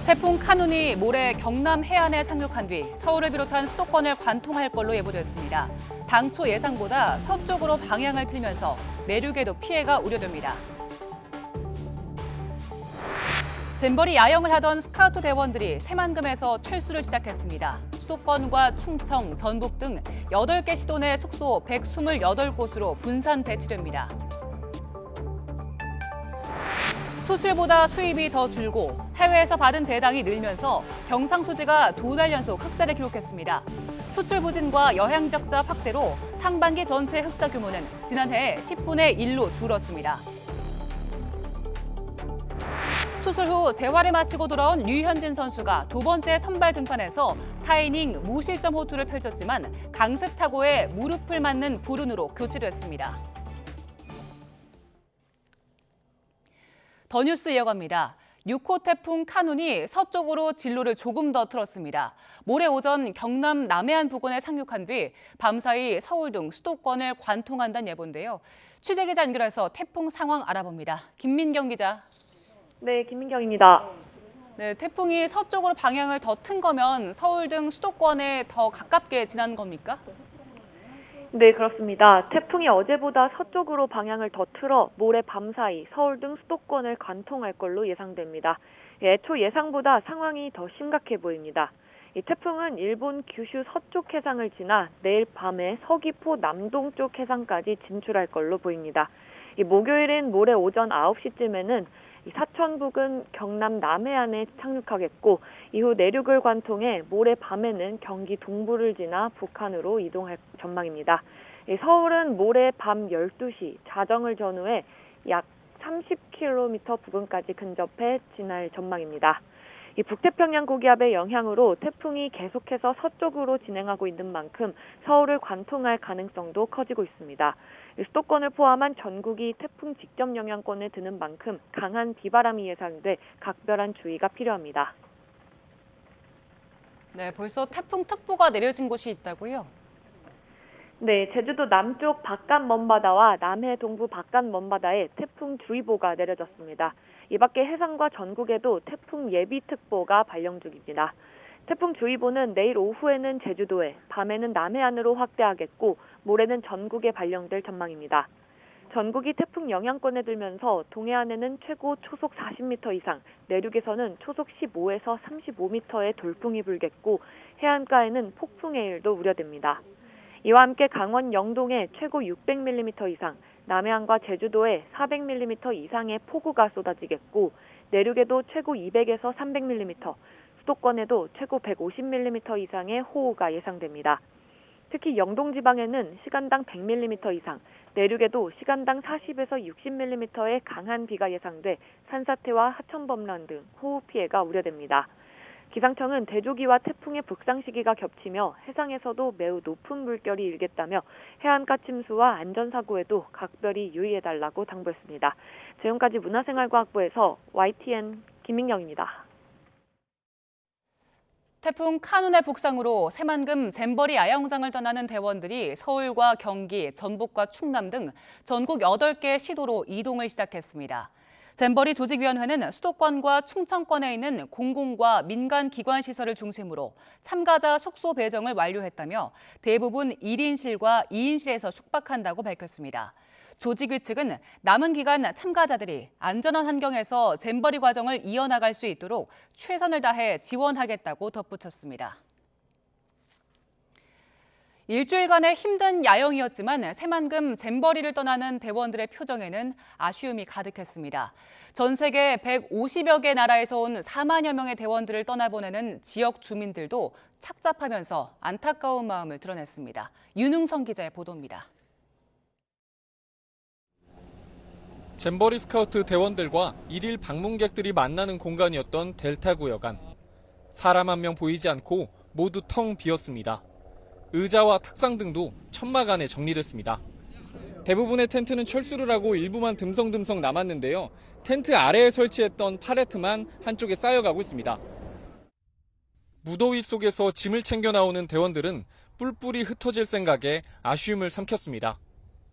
태풍 카눈이 모레 경남 해안에 상륙한 뒤 서울을 비롯한 수도권을 관통할 걸로 예보됐습니다. 당초 예상보다 서쪽으로 방향을 틀면서 내륙에도 피해가 우려됩니다. 잼버리 야영을 하던 스카우트 대원들이 새만금에서 철수를 시작했습니다. 수도권과 충청, 전북 등 8개 시도 내 숙소 128곳으로 분산 배치됩니다. 수출보다 수입이 더 줄고 해외에서 받은 배당이 늘면서 경상수지가 2달 연속 흑자를 기록했습니다. 수출 부진과 여행 적자 확대로 상반기 전체 흑자 규모는 지난해 10분의 1로 줄었습니다. 수술 후 재활을 마치고 돌아온 류현진 선수가 두 번째 선발 등판에서 4이닝 무실점 호투를 펼쳤지만 강습 타구에 무릎을 맞는 불운으로 교체됐습니다. 더 뉴스 이어갑니다. 6호 태풍 카눈이 서쪽으로 진로를 조금 더 틀었습니다. 모레 오전 경남 남해안 부근에 상륙한 뒤 밤사이 서울 등 수도권을 관통한다는 예보인데요. 취재기자 연결해서 태풍 상황 알아봅니다. 김민경 기자. 네, 김민경입니다. 네, 태풍이 서쪽으로 방향을 더 튼 거면 서울 등 수도권에 더 가깝게 지난 겁니까? 네, 그렇습니다. 태풍이 어제보다 서쪽으로 방향을 더 틀어 모레 밤사이 서울 등 수도권을 관통할 걸로 예상됩니다. 애초 예상보다 상황이 더 심각해 보입니다. 이 태풍은 일본 규슈 서쪽 해상을 지나 내일 밤에 서귀포 남동쪽 해상까지 진출할 걸로 보입니다. 목요일인 모레 오전 9시쯤에는 사천 부근 경남 남해안에 상륙하겠고 이후 내륙을 관통해 모레 밤에는 경기 동부를 지나 북한으로 이동할 전망입니다. 서울은 모레 밤 12시 자정을 전후해 약 30km 부근까지 근접해 지날 전망입니다. 이 북태평양 고기압의 영향으로 태풍이 계속해서 서쪽으로 진행하고 있는 만큼 서울을 관통할 가능성도 커지고 있습니다. 수도권을 포함한 전국이 태풍 직접 영향권에 드는 만큼 강한 비바람이 예상돼 각별한 주의가 필요합니다. 네, 벌써 태풍특보가 내려진 곳이 있다고요? 네, 제주도 남쪽 바깥 먼바다와 남해 동부 바깥 먼바다에 태풍주의보가 내려졌습니다. 이 밖에 해상과 전국에도 태풍 예비특보가 발령 중입니다. 태풍주의보는 내일 오후에는 제주도에, 밤에는 남해안으로 확대하겠고 모레는 전국에 발령될 전망입니다. 전국이 태풍 영향권에 들면서 동해안에는 최고 초속 40m 이상, 내륙에서는 초속 15에서 35m의 돌풍이 불겠고 해안가에는 폭풍의 일도 우려됩니다. 이와 함께 강원 영동에 최고 600mm 이상, 남해안과 제주도에 400mm 이상의 폭우가 쏟아지겠고 내륙에도 최고 200에서 300mm, 수도권에도 최고 150mm 이상의 호우가 예상됩니다. 특히 영동 지방에는 시간당 100mm 이상, 내륙에도 시간당 40에서 60mm의 강한 비가 예상돼 산사태와 하천범람 등 호우 피해가 우려됩니다. 기상청은 대조기와 태풍의 북상 시기가 겹치며 해상에서도 매우 높은 물결이 일겠다며 해안가 침수와 안전사고에도 각별히 유의해달라고 당부했습니다. 지금까지 문화생활과학부에서 YTN 김민경입니다. 태풍 카눈의 북상으로 새만금 잼버리 야영장을 떠나는 대원들이 서울과 경기, 전북과 충남 등 전국 8개 시도로 이동을 시작했습니다. 잼버리 조직위원회는 수도권과 충청권에 있는 공공과 민간 기관 시설을 중심으로 참가자 숙소 배정을 완료했다며 대부분 1인실과 2인실에서 숙박한다고 밝혔습니다. 조직위 측은 남은 기간 참가자들이 안전한 환경에서 잼버리 과정을 이어나갈 수 있도록 최선을 다해 지원하겠다고 덧붙였습니다. 일주일간의 힘든 야영이었지만 새만금 잼버리를 떠나는 대원들의 표정에는 아쉬움이 가득했습니다. 전 세계 150여 개 나라에서 온 4만여 명의 대원들을 떠나보내는 지역 주민들도 착잡하면서 안타까운 마음을 드러냈습니다. 윤흥성 기자의 보도입니다. 잼버리 스카우트 대원들과 일일 방문객들이 만나는 공간이었던 델타구 여관. 사람 한 명 보이지 않고 모두 텅 비었습니다. 의자와 탁상 등도 천막 안에 정리됐습니다. 대부분의 텐트는 철수를 하고 일부만 듬성듬성 남았는데요. 텐트 아래에 설치했던 팔레트만 한쪽에 쌓여가고 있습니다. 무더위 속에서 짐을 챙겨 나오는 대원들은 뿔뿔이 흩어질 생각에 아쉬움을 삼켰습니다.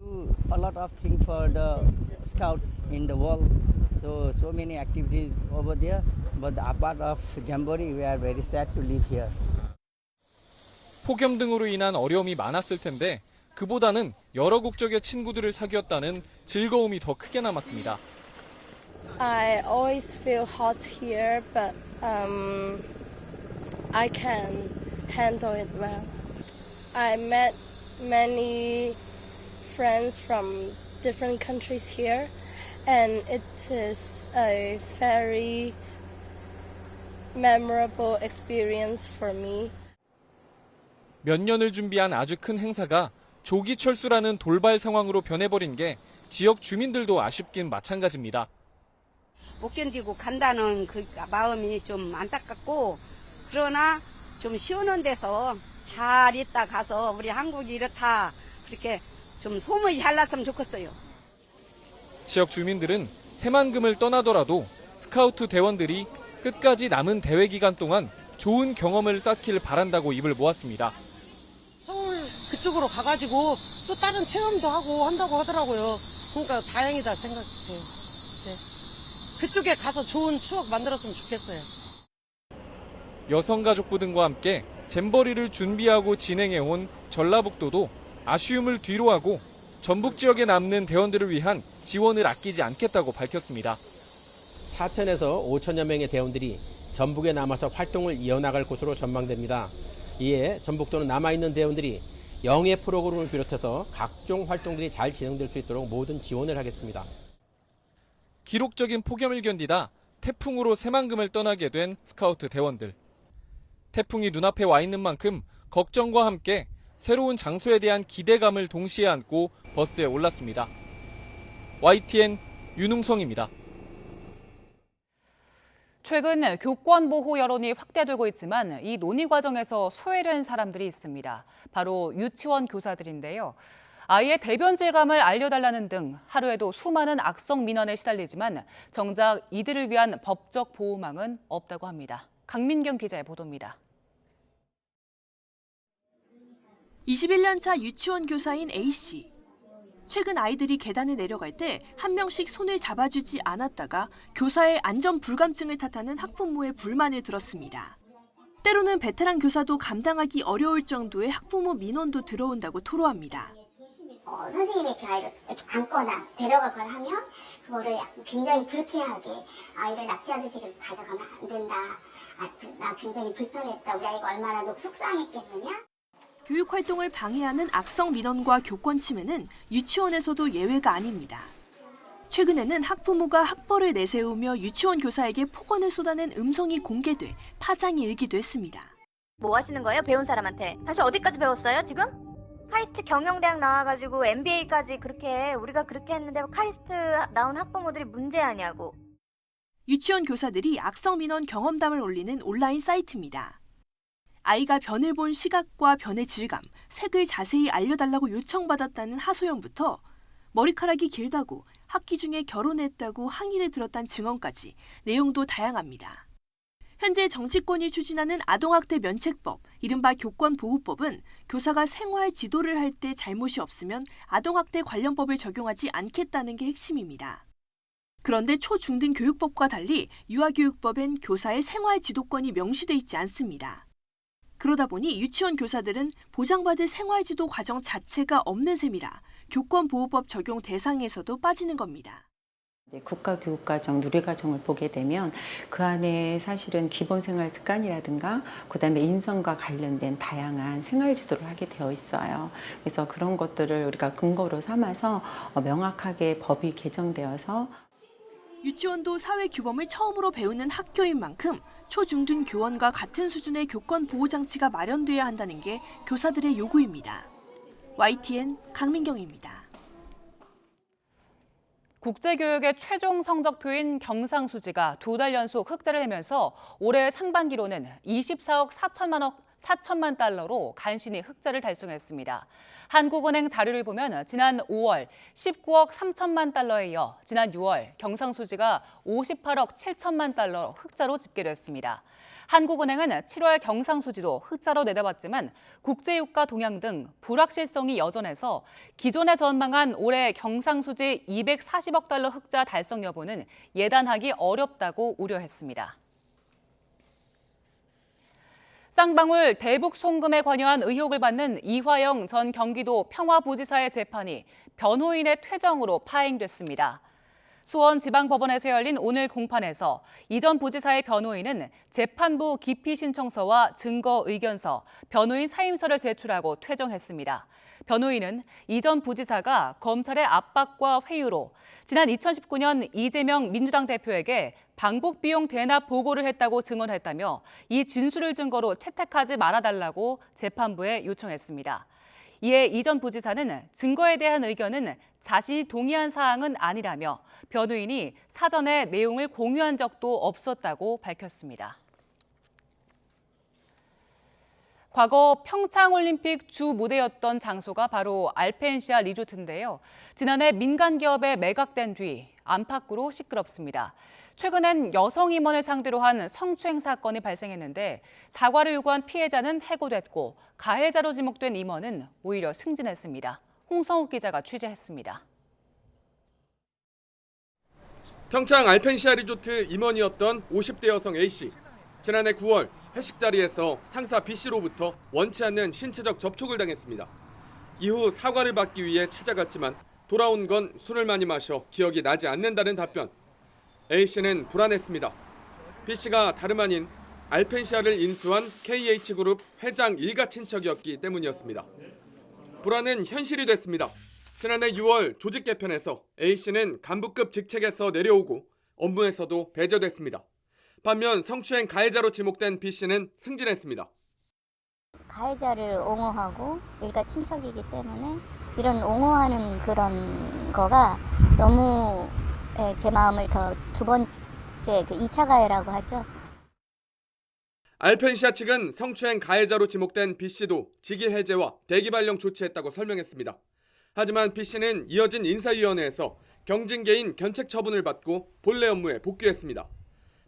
Do a lot of things for the scouts in the world. So many activities over there. But apart of Jamboree, we are very sad to live here. 폭염 등으로 인한 어려움이 많았을 텐데 그보다는 여러 국적의 친구들을 사귀었다는 즐거움이 더 크게 남았습니다. I always feel hot here, but I can handle it well. I met many friends from different countries here, and it is a very memorable experience for me. 몇 년을 준비한 아주 큰 행사가 조기 철수라는 돌발 상황으로 변해버린 게 지역 주민들도 아쉽긴 마찬가지입니다. 못 견디고 간다는 그 마음이 좀 안타깝고, 그러나 좀 시원한 데서 잘 있다 가서 우리 한국이 이렇다 그렇게 좀 소문이 잘 났으면 좋겠어요. 지역 주민들은 새만금을 떠나더라도 스카우트 대원들이 끝까지 남은 대회 기간 동안 좋은 경험을 쌓길 바란다고 입을 모았습니다. 서울 그쪽으로 가가지고 또 다른 체험도 하고 한다고 하더라고요. 그러니까 다행이다 생각해요. 네. 그쪽에 가서 좋은 추억 만들었으면 좋겠어요. 여성가족부 등과 함께 잼버리를 준비하고 진행해온 전라북도도 아쉬움을 뒤로하고 전북 지역에 남는 대원들을 위한 지원을 아끼지 않겠다고 밝혔습니다. 4천에서 5천여 명의 대원들이 전북에 남아서 활동을 이어나갈 것으로 전망됩니다. 이에 전북도는 남아있는 대원들이 영예 프로그램을 비롯해서 각종 활동들이 잘 진행될 수 있도록 모든 지원을 하겠습니다. 기록적인 폭염을 견디다 태풍으로 새만금을 떠나게 된 스카우트 대원들. 태풍이 눈앞에 와 있는 만큼 걱정과 함께 새로운 장소에 대한 기대감을 동시에 안고 버스에 올랐습니다. YTN 윤웅성입니다. 최근 교권 보호 여론이 확대되고 있지만 이 논의 과정에서 소외된 사람들이 있습니다. 바로 유치원 교사들인데요. 아이의 대변 질감을 알려달라는 등 하루에도 수많은 악성 민원에 시달리지만 정작 이들을 위한 법적 보호망은 없다고 합니다. 강민경 기자의 보도입니다. 21년 차 유치원 교사인 A씨. 최근 아이들이 계단에 내려갈 때 한 명씩 손을 잡아주지 않았다가 교사의 안전 불감증을 탓하는 학부모의 불만을 들었습니다. 때로는 베테랑 교사도 감당하기 어려울 정도의 학부모 민원도 들어온다고 토로합니다. 선생님이 그 아이를 이렇게 안거나 데려가거나 하면 그거를 굉장히 불쾌하게 아이를 납치하듯이 가져가면 안 된다. 나 굉장히 불편했다. 우리 아이가 얼마나 속상했겠느냐. 교육 활동을 방해하는 악성 민원과 교권 침해는 유치원에서도 예외가 아닙니다. 최근에는 학부모가 학벌을 내세우며 유치원 교사에게 폭언을 쏟아낸 음성이 공개돼 파장이 일기도 했습니다. 뭐 하시는 거예요? 배운 사람한테. 다시 어디까지 배웠어요, 지금? 카이스트 경영대학 나와가지고 MBA까지 우리가 그렇게 했는데 카이스트 나온 학부모들이 문제 아니냐고. 유치원 교사들이 악성 민원 경험담을 올리는 온라인 사이트입니다. 아이가 변을 본 시각과 변의 질감, 색을 자세히 알려달라고 요청받았다는 하소연부터 머리카락이 길다고 학기 중에 결혼했다고 항의를 들었다는 증언까지 내용도 다양합니다. 현재 정치권이 추진하는 아동학대 면책법, 이른바 교권보호법은 교사가 생활 지도를 할 때 잘못이 없으면 아동학대 관련법을 적용하지 않겠다는 게 핵심입니다. 그런데 초중등 교육법과 달리 유아교육법엔 교사의 생활 지도권이 명시돼 있지 않습니다. 그러다 보니 유치원 교사들은 보장받을 생활지도 과정 자체가 없는 셈이라 교권보호법 적용 대상에서도 빠지는 겁니다. 국가교육과정, 누리과정을 보게 되면 그 안에 사실은 기본생활 습관이라든가 그다음에 인성과 관련된 다양한 생활지도를 하게 되어 있어요. 그래서 그런 것들을 우리가 근거로 삼아서 명확하게 법이 개정되어서 유치원도 사회규범을 처음으로 배우는 학교인 만큼 초중등 교원과 같은 수준의 교권 보호 장치가 마련돼야 한다는 게 교사들의 요구입니다. YTN 강민경입니다. 국제교육의 최종 성적표인 경상수지가 2달 연속 흑자를 내면서 올해 상반기로는 24억 4천만 원 4천만 달러로 간신히 흑자를 달성했습니다. 한국은행 자료를 보면 지난 5월 19억 3천만 달러에 이어 지난 6월 경상수지가 58억 7천만 달러 흑자로 집계됐습니다. 한국은행은 7월 경상수지도 흑자로 내다봤지만 국제유가 동향 등 불확실성이 여전해서 기존에 전망한 올해 경상수지 240억 달러 흑자 달성 여부는 예단하기 어렵다고 우려했습니다. 쌍방울 대북 송금에 관여한 의혹을 받는 이화영 전 경기도 평화부지사의 재판이 변호인의 퇴정으로 파행됐습니다. 수원지방법원에서 열린 오늘 공판에서 이 전 부지사의 변호인은 재판부 기피 신청서와 증거 의견서, 변호인 사임서를 제출하고 퇴정했습니다. 변호인은 이 전 부지사가 검찰의 압박과 회유로 지난 2019년 이재명 민주당 대표에게 방북 비용 대납 보고를 했다고 증언했다며 이 진술을 증거로 채택하지 말아달라고 재판부에 요청했습니다. 이에 이 전 부지사는 증거에 대한 의견은 자신이 동의한 사항은 아니라며 변호인이 사전에 내용을 공유한 적도 없었다고 밝혔습니다. 과거 평창올림픽 주 무대였던 장소가 바로 알펜시아 리조트인데요. 지난해 민간 기업에 매각된 뒤 안팎으로 시끄럽습니다. 최근엔 여성 임원을 상대로 한 성추행 사건이 발생했는데 사과를 요구한 피해자는 해고됐고 가해자로 지목된 임원은 오히려 승진했습니다. 홍성욱 기자가 취재했습니다. 평창 알펜시아 리조트 임원이었던 50대 여성 A씨. 지난해 9월 회식 자리에서 상사 B씨로부터 원치 않는 신체적 접촉을 당했습니다. 이후 사과를 받기 위해 찾아갔지만 돌아온 건 술을 많이 마셔 기억이 나지 않는다는 답변. A씨는 불안했습니다. B씨가 다름 아닌 알펜시아를 인수한 KH그룹 회장 일가 친척이었기 때문이었습니다. 불안은 현실이 됐습니다. 지난해 6월 조직 개편에서 A씨는 간부급 직책에서 내려오고 업무에서도 배제됐습니다. 반면 성추행 가해자로 지목된 B씨는 승진했습니다. 가해자를 옹호하고 일가 친척이기 때문에 이런 옹호하는 그런 거가 너무 제 마음을 더 두 번째 2차 가해라고 하죠. 알펜시아 측은 성추행 가해자로 지목된 B씨도 직위 해제와 대기 발령 조치했다고 설명했습니다. 하지만 B씨는 이어진 인사위원회에서 경징계인 견책 처분을 받고 본래 업무에 복귀했습니다.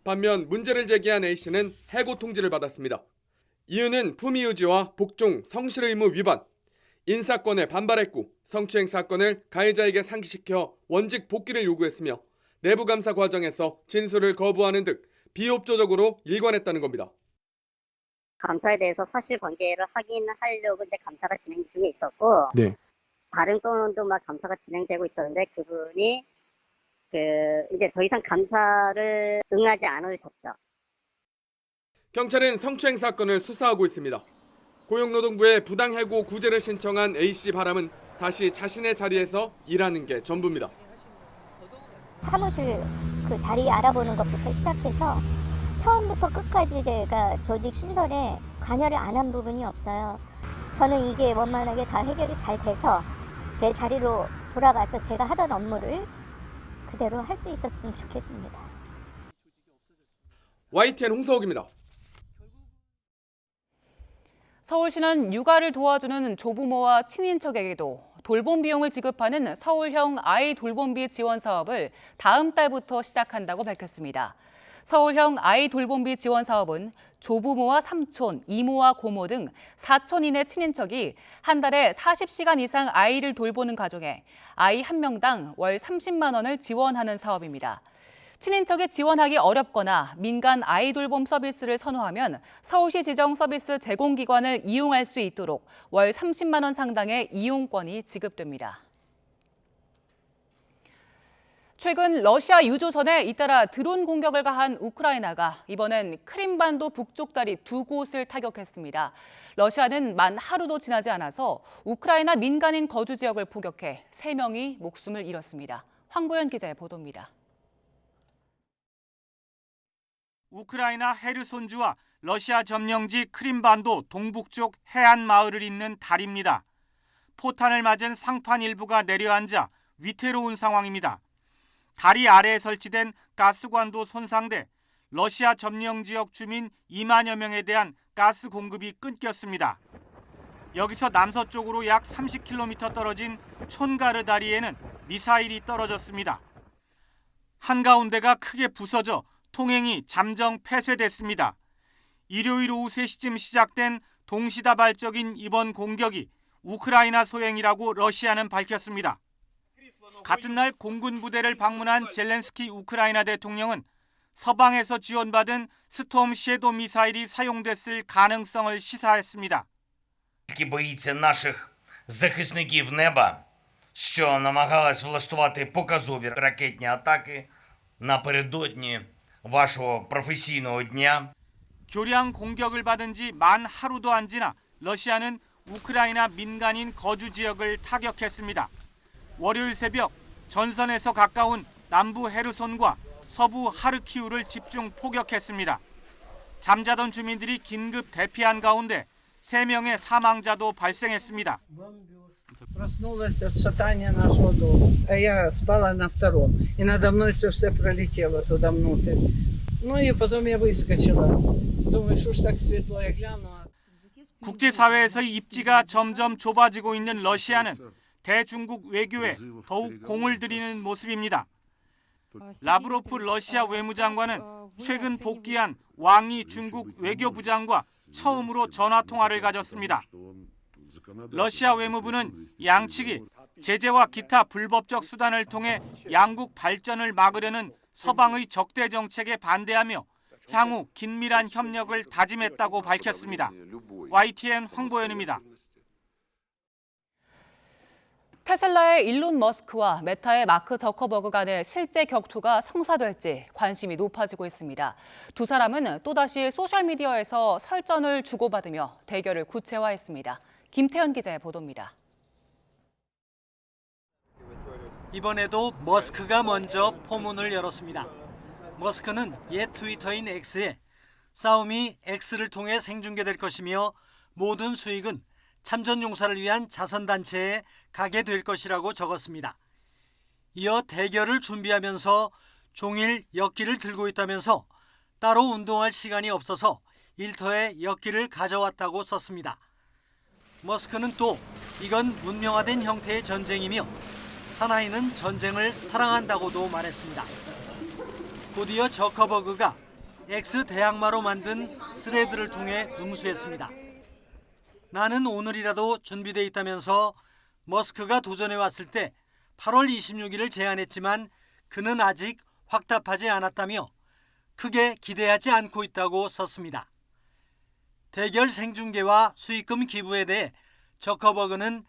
반면 문제를 제기한 A씨는 해고 통지를 받았습니다. 이유는 품위 유지와 복종, 성실 의무 위반, 인사권에 반발했고 성추행 사건을 가해자에게 상기시켜 원직 복귀를 요구했으며 내부 감사 과정에서 진술을 거부하는 등 비협조적으로 일관했다는 겁니다. 감사에 대해서 사실관계를 확인하려고 이제 감사가 진행 중에 있었고, 다른 건도 막 감사가 진행되고 있었는데 그분이 이제 더 이상 감사를 응하지 않으셨죠. 경찰은 성추행 사건을 수사하고 있습니다. 고용노동부에 부당해고 구제를 신청한 A씨 바람은 다시 자신의 자리에서 일하는 게 전부입니다. 사무실 그 자리 알아보는 것부터 시작해서 처음부터 끝까지 제가 조직 신설에 관여를 안 한 부분이 없어요. 저는 이게 원만하게 다 해결이 잘 돼서 제 자리로 돌아가서 제가 하던 업무를 그대로 할 수 있었으면 좋겠습니다. YTN 홍서욱입니다. 서울시는 육아를 도와주는 조부모와 친인척에게도 돌봄 비용을 지급하는 서울형 아이 돌봄비 지원 사업을 다음 달부터 시작한다고 밝혔습니다. 서울형 아이 돌봄비 지원 사업은 조부모와 삼촌, 이모와 고모 등 4촌 이내 친인척이 한 달에 40시간 이상 아이를 돌보는 가정에 아이 한 명당 월 30만 원을 지원하는 사업입니다. 친인척이 지원하기 어렵거나 민간 아이 돌봄 서비스를 선호하면 서울시 지정 서비스 제공기관을 이용할 수 있도록 월 30만 원 상당의 이용권이 지급됩니다. 최근 러시아 유조선에 잇따라 드론 공격을 가한 우크라이나가 이번엔 크림반도 북쪽 다리 2곳을 타격했습니다. 러시아는 만 하루도 지나지 않아서 우크라이나 민간인 거주 지역을 포격해 3명이 목숨을 잃었습니다. 황보연 기자의 보도입니다. 우크라이나 헤르손주와 러시아 점령지 크림반도 동북쪽 해안 마을을 잇는 다리입니다. 포탄을 맞은 상판 일부가 내려앉아 위태로운 상황입니다. 다리 아래에 설치된 가스관도 손상돼 러시아 점령 지역 주민 2만여 명에 대한 가스 공급이 끊겼습니다. 여기서 남서쪽으로 약 30km 떨어진 촌가르 다리에는 미사일이 떨어졌습니다. 한가운데가 크게 부서져 통행이 잠정 폐쇄됐습니다. 일요일 오후 3시쯤 시작된 동시다발적인 이번 공격이 우크라이나 소행이라고 러시아는 밝혔습니다. 같은 날 공군 부대를 방문한 젤렌스키 우크라이나 대통령은 서방에서 지원받은 스톰 섀도우 미사일이 사용됐을 가능성을 시사했습니다. Тільки боїться наших захисників неба, що намагалась влаштувати показові ракетні атаки напередодні вашого професійного дня. 교량 공격을 받은 지 만 하루도 안 지나 러시아는 우크라이나 민간인 거주 지역을 타격했습니다. 월요일 새벽 전선에서 가까운 남부 헤르손과 서부 하르키우를 집중 포격했습니다. 잠자던 주민들이 긴급 대피한 가운데 3명의 사망자도 발생했습니다. Проснулась от шатания нашего дома. А я спала на втором. И надо мной все пролетело туда внутрь. Ну и потом я выскочила. Думаю, что ж так светло, я глянула. 국제사회에서의 입지가 점점 좁아지고 있는 러시아는 대중국 외교에 더욱 공을 들이는 모습입니다. 라브로프 러시아 외무장관은 최근 복귀한 왕이 중국 외교부장과 처음으로 전화통화를 가졌습니다. 러시아 외무부는 양측이 제재와 기타 불법적 수단을 통해 양국 발전을 막으려는 서방의 적대 정책에 반대하며 향후 긴밀한 협력을 다짐했다고 밝혔습니다. YTN 황보현입니다. 테슬라의 일론 머스크와 메타의 마크 저커버그 간의 실제 격투가 성사될지 관심이 높아지고 있습니다. 두 사람은 또다시 소셜미디어에서 설전을 주고받으며 대결을 구체화했습니다. 김태현 기자의 보도입니다. 이번에도 머스크가 먼저 포문을 열었습니다. 머스크는 옛 트위터인 X에 싸움이 X를 통해 생중계될 것이며 모든 수익은 참전용사를 위한 자선단체에 가게 될 것이라고 적었습니다. 이어 대결을 준비하면서 종일 역기를 들고 있다면서 따로 운동할 시간이 없어서 일터에 역기를 가져왔다고 썼습니다. 머스크는 또 이건 문명화된 형태의 전쟁이며 사나이는 전쟁을 사랑한다고도 말했습니다. 곧이어 저커버그가 X 대항마로 만든 스레드를 통해 응수했습니다. 나는 오늘이라도 준비돼 있다면서 머스크가 도전해 왔을 때 8월 26일을 제안했지만 그는 아직 확답하지 않았다며 크게 기대하지 않고 있다고 썼습니다. 대결 생중계와 수익금 기부에 대해 저커버그는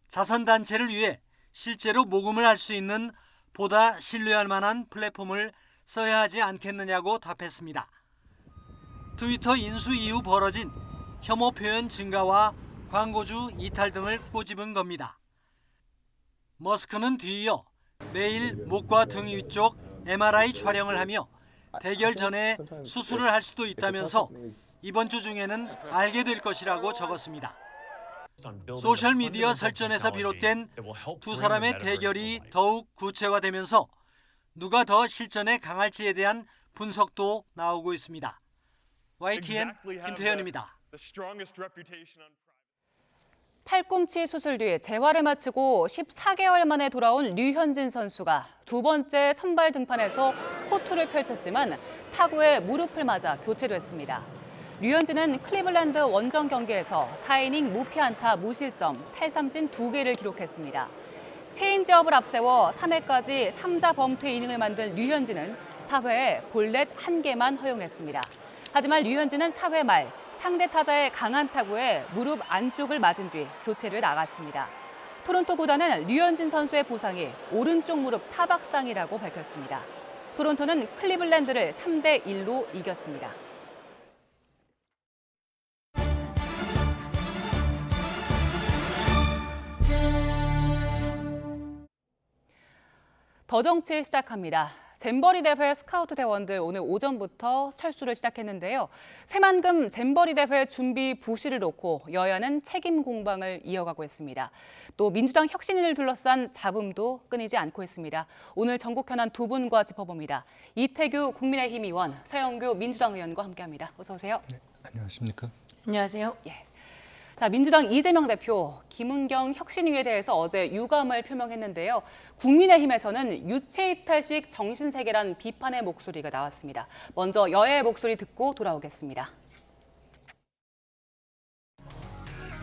자선단체를 위해 실제로 모금을 할 수 있는 보다 신뢰할 만한 플랫폼을 써야 하지 않겠느냐고 답했습니다. 트위터 인수 이후 벌어진 혐오 표현 증가와 광고주 이탈 등을 꼬집은 겁니다. 머스크는 뒤이어 내일 목과 등 위쪽 MRI 촬영을 하며 대결 전에 수술을 할 수도 있다면서 이번 주 중에는 알게 될 것이라고 적었습니다. 소셜미디어 설전에서 비롯된 두 사람의 대결이 더욱 구체화되면서 누가 더 실전에 강할지에 대한 분석도 나오고 있습니다. YTN 김태현입니다. 팔꿈치 수술 뒤 재활을 마치고 14개월 만에 돌아온 류현진 선수가 두 번째 선발 등판에서 호투를 펼쳤지만 타구에 무릎을 맞아 교체됐습니다. 류현진은 클리블랜드 원정 경기에서 4이닝 무피 안타 무실점, 탈삼진 2개를 기록했습니다. 체인지업을 앞세워 3회까지 3자 범퇴 이닝을 만든 류현진은 4회에 볼넷 1개만 허용했습니다. 하지만 류현진은 4회 말 상대 타자의 강한 타구에 무릎 안쪽을 맞은 뒤 교체를 나갔습니다. 토론토 구단은 류현진 선수의 부상이 오른쪽 무릎 타박상이라고 밝혔습니다. 토론토는 클리블랜드를 3대1로 이겼습니다. 더 정치 시작합니다. 잼버리 대회 스카우트 대원들 오늘 오전부터 철수를 시작했는데요. 새만금 잼버리 대회 준비 부실을 놓고 여야는 책임 공방을 이어가고 있습니다. 또 민주당 혁신위를 둘러싼 잡음도 끊이지 않고 있습니다. 오늘 전국 현안 두 분과 짚어봅니다. 이태규 국민의힘 의원, 서영교 민주당 의원과 함께합니다. 어서 오세요. 네, 안녕하십니까? 안녕하세요. 예. 자, 민주당 이재명 대표, 김은경 혁신위에 대해서 어제 유감을 표명했는데요. 국민의힘에서는 유체이탈식 정신세계란 비판의 목소리가 나왔습니다. 먼저 여야의 목소리 듣고 돌아오겠습니다.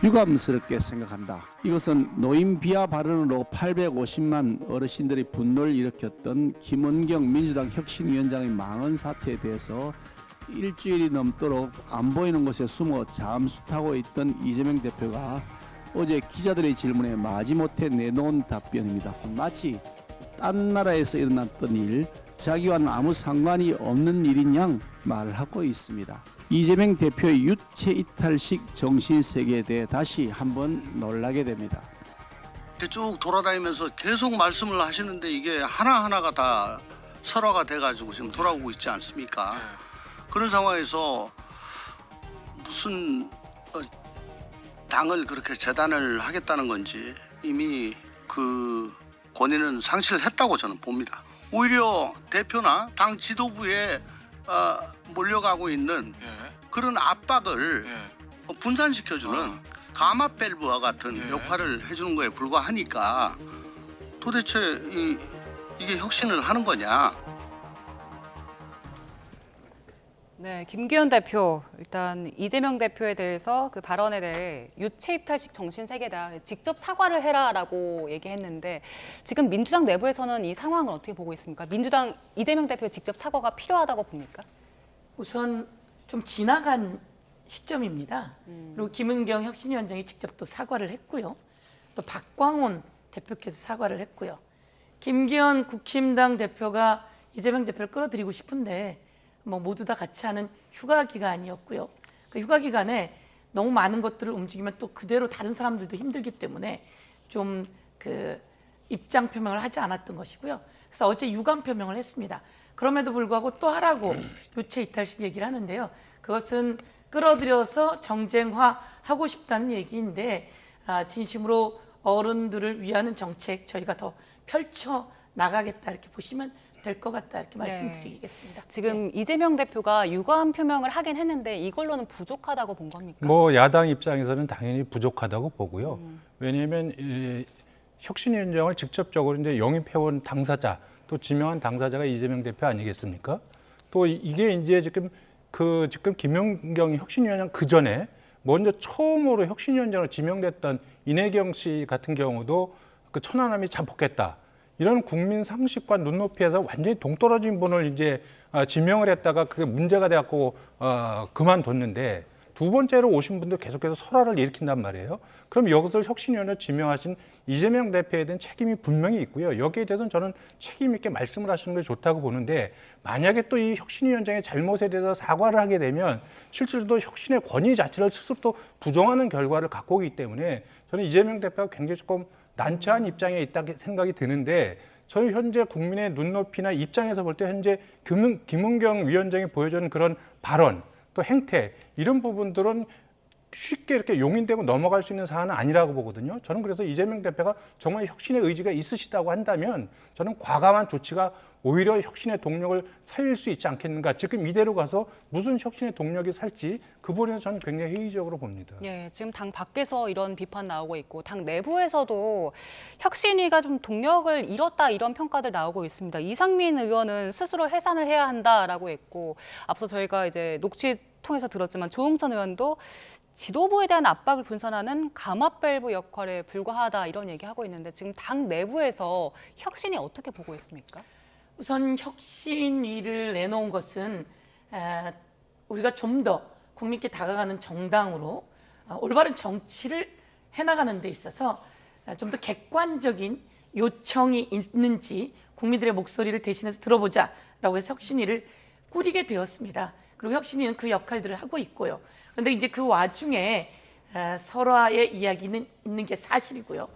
유감스럽게 생각한다. 이것은 노인 비하 발언으로 850만 어르신들의 분노를 일으켰던 김은경 민주당 혁신위원장의 망언 사태에 대해서 일주일이 넘도록 안 보이는 곳에 숨어 잠수 타고 있던 이재명 대표가 어제 기자들의 질문에 마지못해 내놓은 답변입니다. 마치 딴 나라에서 일어났던 일, 자기와는 아무 상관이 없는 일인 양 말을 하고 있습니다. 이재명 대표의 유체이탈식 정신세계에 대해 다시 한번 놀라게 됩니다. 쭉 돌아다니면서 계속 말씀을 하시는데 이게 하나하나가 다 설화가 돼가지고 지금 돌아오고 있지 않습니까? 그런 상황에서 무슨 당을 그렇게 재단을 하겠다는 건지 이미 그 권위는 상실을 했다고 저는 봅니다. 오히려 대표나 당 지도부에 몰려가고 있는 그런 압박을 분산시켜주는 가마밸브와 같은 역할을 해주는 거에 불과하니까 도대체 이게 혁신을 하는 거냐. 네, 김기현 대표, 일단 이재명 대표에 대해서 그 발언에 대해 유체이탈식 정신세계다, 직접 사과를 해라라고 얘기했는데 지금 민주당 내부에서는 이 상황을 어떻게 보고 있습니까? 민주당 이재명 대표의 직접 사과가 필요하다고 봅니까? 우선 좀 지나간 시점입니다. 그리고 김은경 혁신위원장이 직접 또 사과를 했고요. 또 박광온 대표께서 사과를 했고요. 김기현 국힘당 대표가 이재명 대표를 끌어들이고 싶은데 뭐 모두 다 같이 하는 휴가 기간이었고요. 그 휴가 기간에 너무 많은 것들을 움직이면 또 그대로 다른 사람들도 힘들기 때문에 좀 그 입장 표명을 하지 않았던 것이고요. 그래서 어제 유감 표명을 했습니다. 그럼에도 불구하고 또 하라고 유체 이탈식 얘기를 하는데요. 그것은 끌어들여서 정쟁화하고 싶다는 얘기인데 진심으로 어른들을 위하는 정책 저희가 더 펼쳐 나가겠다 이렇게 보시면 될 것 같다 이렇게 말씀드리겠습니다. 지금 이재명 대표가 유감 표명을 하긴 했는데 이걸로는 부족하다고 본 겁니까? 뭐 야당 입장에서는 당연히 부족하다고 보고요. 왜냐하면 혁신위원장을 직접적으로 이제 영입해온 당사자, 또 지명한 당사자가 이재명 대표 아니겠습니까? 또 이게 이제 지금 김은경 혁신위원장 그 전에 먼저 처음으로 혁신위원장으로 지명됐던 이내경 씨 같은 경우도 그 천안함이 자폭했다. 이런 국민 상식과 눈높이에서 완전히 동떨어진 분을 이제 지명을 했다가 그게 문제가 돼갖고 그만뒀는데 두 번째로 오신 분도 계속해서 설화를 일으킨단 말이에요. 그럼 여기서 혁신위원을 지명하신 이재명 대표에 대한 책임이 분명히 있고요. 여기에 대해서는 저는 책임 있게 말씀을 하시는 게 좋다고 보는데 만약에 또 이 혁신위원장의 잘못에 대해서 사과를 하게 되면 실제로도 혁신의 권위 자체를 스스로 또 부정하는 결과를 갖고 오기 때문에 저는 이재명 대표가 굉장히 조금 난처한 입장에 있다 생각이 드는데 저는 현재 국민의 눈높이나 입장에서 볼 때 현재 김은경 위원장이 보여주는 그런 발언 또 행태 이런 부분들은 쉽게 이렇게 용인되고 넘어갈 수 있는 사안은 아니라고 보거든요. 저는 그래서 이재명 대표가 정말 혁신의 의지가 있으시다고 한다면 저는 과감한 조치가 오히려 혁신의 동력을 살릴 수 있지 않겠는가. 지금 이대로 가서 무슨 혁신의 동력이 살지 그 부분에서 저는 굉장히 회의적으로 봅니다. 예, 지금 당 밖에서 이런 비판 나오고 있고 당 내부에서도 혁신위가 좀 동력을 잃었다 이런 평가들 나오고 있습니다. 이상민 의원은 스스로 해산을 해야 한다라고 했고 앞서 저희가 이제 녹취 통해서 들었지만 조응천 의원도 지도부에 대한 압박을 분산하는 가마밸브 역할에 불과하다 이런 얘기하고 있는데 지금 당 내부에서 혁신이 어떻게 보고 있습니까? 우선 혁신위를 내놓은 것은 우리가 좀 더 국민께 다가가는 정당으로 올바른 정치를 해나가는 데 있어서 좀 더 객관적인 요청이 있는지 국민들의 목소리를 대신해서 들어보자라고 해서 혁신위를 꾸리게 되었습니다. 그리고 혁신위는 그 역할들을 하고 있고요. 그런데 이제 그 와중에 설화의 이야기는 있는 게 사실이고요.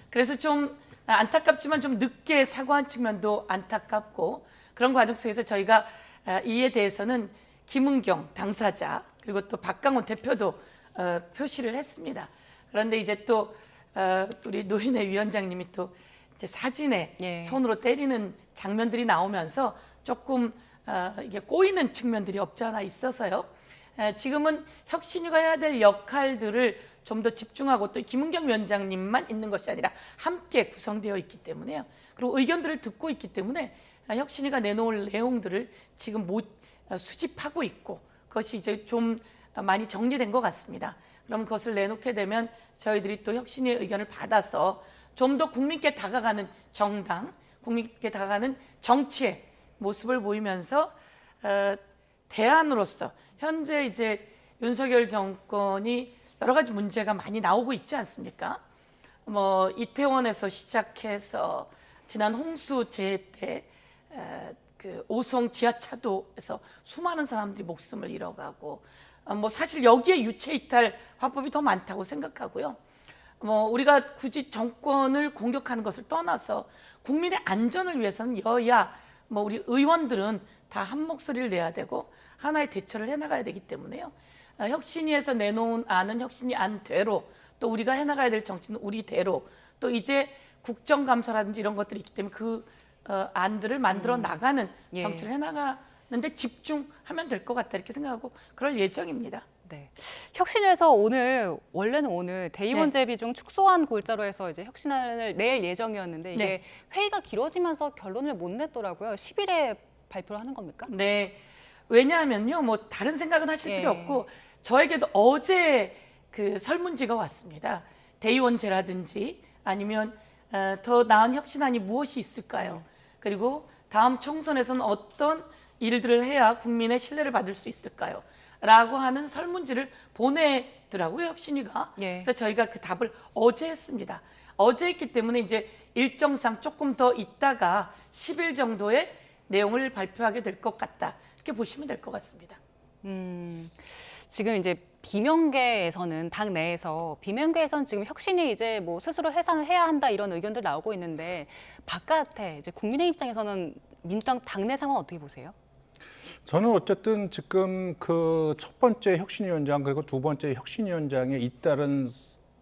그래서 좀 안타깝지만 좀 늦게 사과한 측면도 안타깝고 그런 과정 속에서 저희가 이에 대해서는 김은경 당사자 그리고 또 박광온 대표도 표시를 했습니다. 그런데 이제 또 우리 노인회 위원장님이 또 이제 사진에 손으로 때리는 장면들이 나오면서 조금 이게 꼬이는 측면들이 없지 않아 있어서요. 지금은 혁신위가 해야 될 역할들을 좀 더 집중하고 또 김은경 위원장님만 있는 것이 아니라 함께 구성되어 있기 때문에요. 그리고 의견들을 듣고 있기 때문에 혁신위가 내놓을 내용들을 지금 수집하고 있고 그것이 이제 좀 많이 정리된 것 같습니다. 그럼 그것을 내놓게 되면 저희들이 또 혁신위의 의견을 받아서 좀 더 국민께 다가가는 정당, 국민께 다가가는 정치의 모습을 보이면서 대안으로서 현재 이제 윤석열 정권이 여러 가지 문제가 많이 나오고 있지 않습니까? 뭐 이태원에서 시작해서 지난 홍수재해 때 그 오송 지하차도에서 수많은 사람들이 목숨을 잃어가고 뭐 사실 여기에 유체이탈 화법이 더 많다고 생각하고요. 뭐 우리가 굳이 정권을 공격하는 것을 떠나서 국민의 안전을 위해서는 여야 뭐 우리 의원들은 다 한 목소리를 내야 되고 하나의 대처를 해나가야 되기 때문에요. 혁신위에서 내놓은 안은 혁신위 안대로 또 우리가 해나가야 될 정치는 우리대로 또 이제 국정감사라든지 이런 것들이 있기 때문에 그 안들을 만들어 나가는 정치를 해나가는데 집중하면 될 것 같다 이렇게 생각하고 그럴 예정입니다. 네. 혁신위에서 원래는 오늘 대의원제 비중 축소안 골자로 해서 이제 혁신안을 낼 예정이었는데 이게 회의가 길어지면서 결론을 못 냈더라고요. 10일에 발표를 하는 겁니까? 네. 왜냐하면요, 뭐 다른 생각은 하실 필요 없고 저에게도 어제 그 설문지가 왔습니다. 대의원제라든지 아니면 더 나은 혁신안이 무엇이 있을까요? 그리고 다음 총선에서는 어떤 일들을 해야 국민의 신뢰를 받을 수 있을까요? 라고 하는 설문지를 보내더라고요, 혁신위가. 그래서 저희가 그 답을 어제 했습니다. 어제 했기 때문에 이제 일정상 조금 더 있다가 10일 정도의 내용을 발표하게 될 것 같다. 이렇게 보시면 될 것 같습니다. 지금 이제 비명계에서는 당 내에서 비명계에서는 지금 혁신이 이제 뭐 스스로 해산을 해야 한다 이런 의견들 나오고 있는데 바깥에 이제 국민의 입장에서는 민주당 당내 상황 어떻게 보세요? 저는 어쨌든 지금 그 첫 번째 혁신위원장 그리고 두 번째 혁신위원장에 잇따른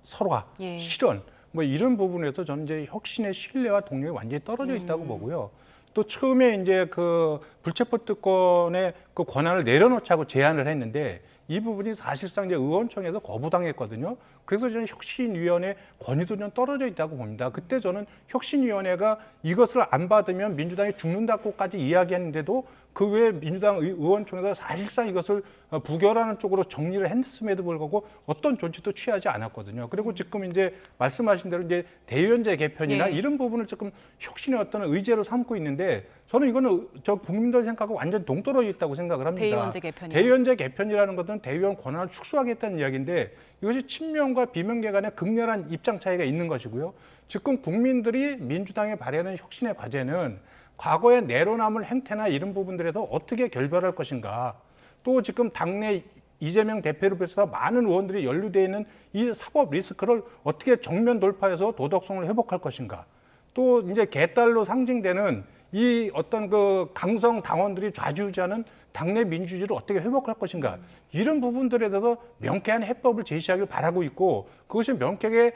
설화, 실언 뭐 이런 부분에서 저는 이제 혁신의 신뢰와 동력이 완전히 떨어져 있다고 보고요. 또 처음에 이제 그 불체포 특권의 그 권한을 내려놓자고 제안을 했는데 이 부분이 사실상 이제 의원총회에서 거부당했거든요. 그래서 저는 혁신위원회 권위도 좀 떨어져 있다고 봅니다. 그때 저는 혁신위원회가 이것을 안 받으면 민주당이 죽는다고까지 이야기했는데도 그 외에 민주당 의원총회가 사실상 이것을 부결하는 쪽으로 정리를 했음에도 불구하고 어떤 조치도 취하지 않았거든요. 그리고 지금 이제 말씀하신 대로 이제 대의원제 개편이나 이런 부분을 조금 혁신의 어떤 의제로 삼고 있는데 저는 이거는 저 국민들 생각하고 완전 동떨어져 있다고 생각을 합니다. 대의원제 개편이요? 대의원제 개편이라는 것은 대의원 권한을 축소하겠다는 이야기인데 이것이 친명과 비명계 간의 극렬한 입장 차이가 있는 것이고요. 지금 국민들이 민주당에 발휘하는 혁신의 과제는 과거의 내로남을 행태나 이런 부분들에서 어떻게 결별할 것인가. 또 지금 당내 이재명 대표를 비롯해서 많은 의원들이 연루되어 있는 이 사법 리스크를 어떻게 정면 돌파해서 도덕성을 회복할 것인가. 또 이제 개딸로 상징되는 이 어떤 그 강성 당원들이 좌지우지하는 당내 민주주의를 어떻게 회복할 것인가. 이런 부분들에 대해서 명쾌한 해법을 제시하길 바라고 있고 그것이 명쾌하게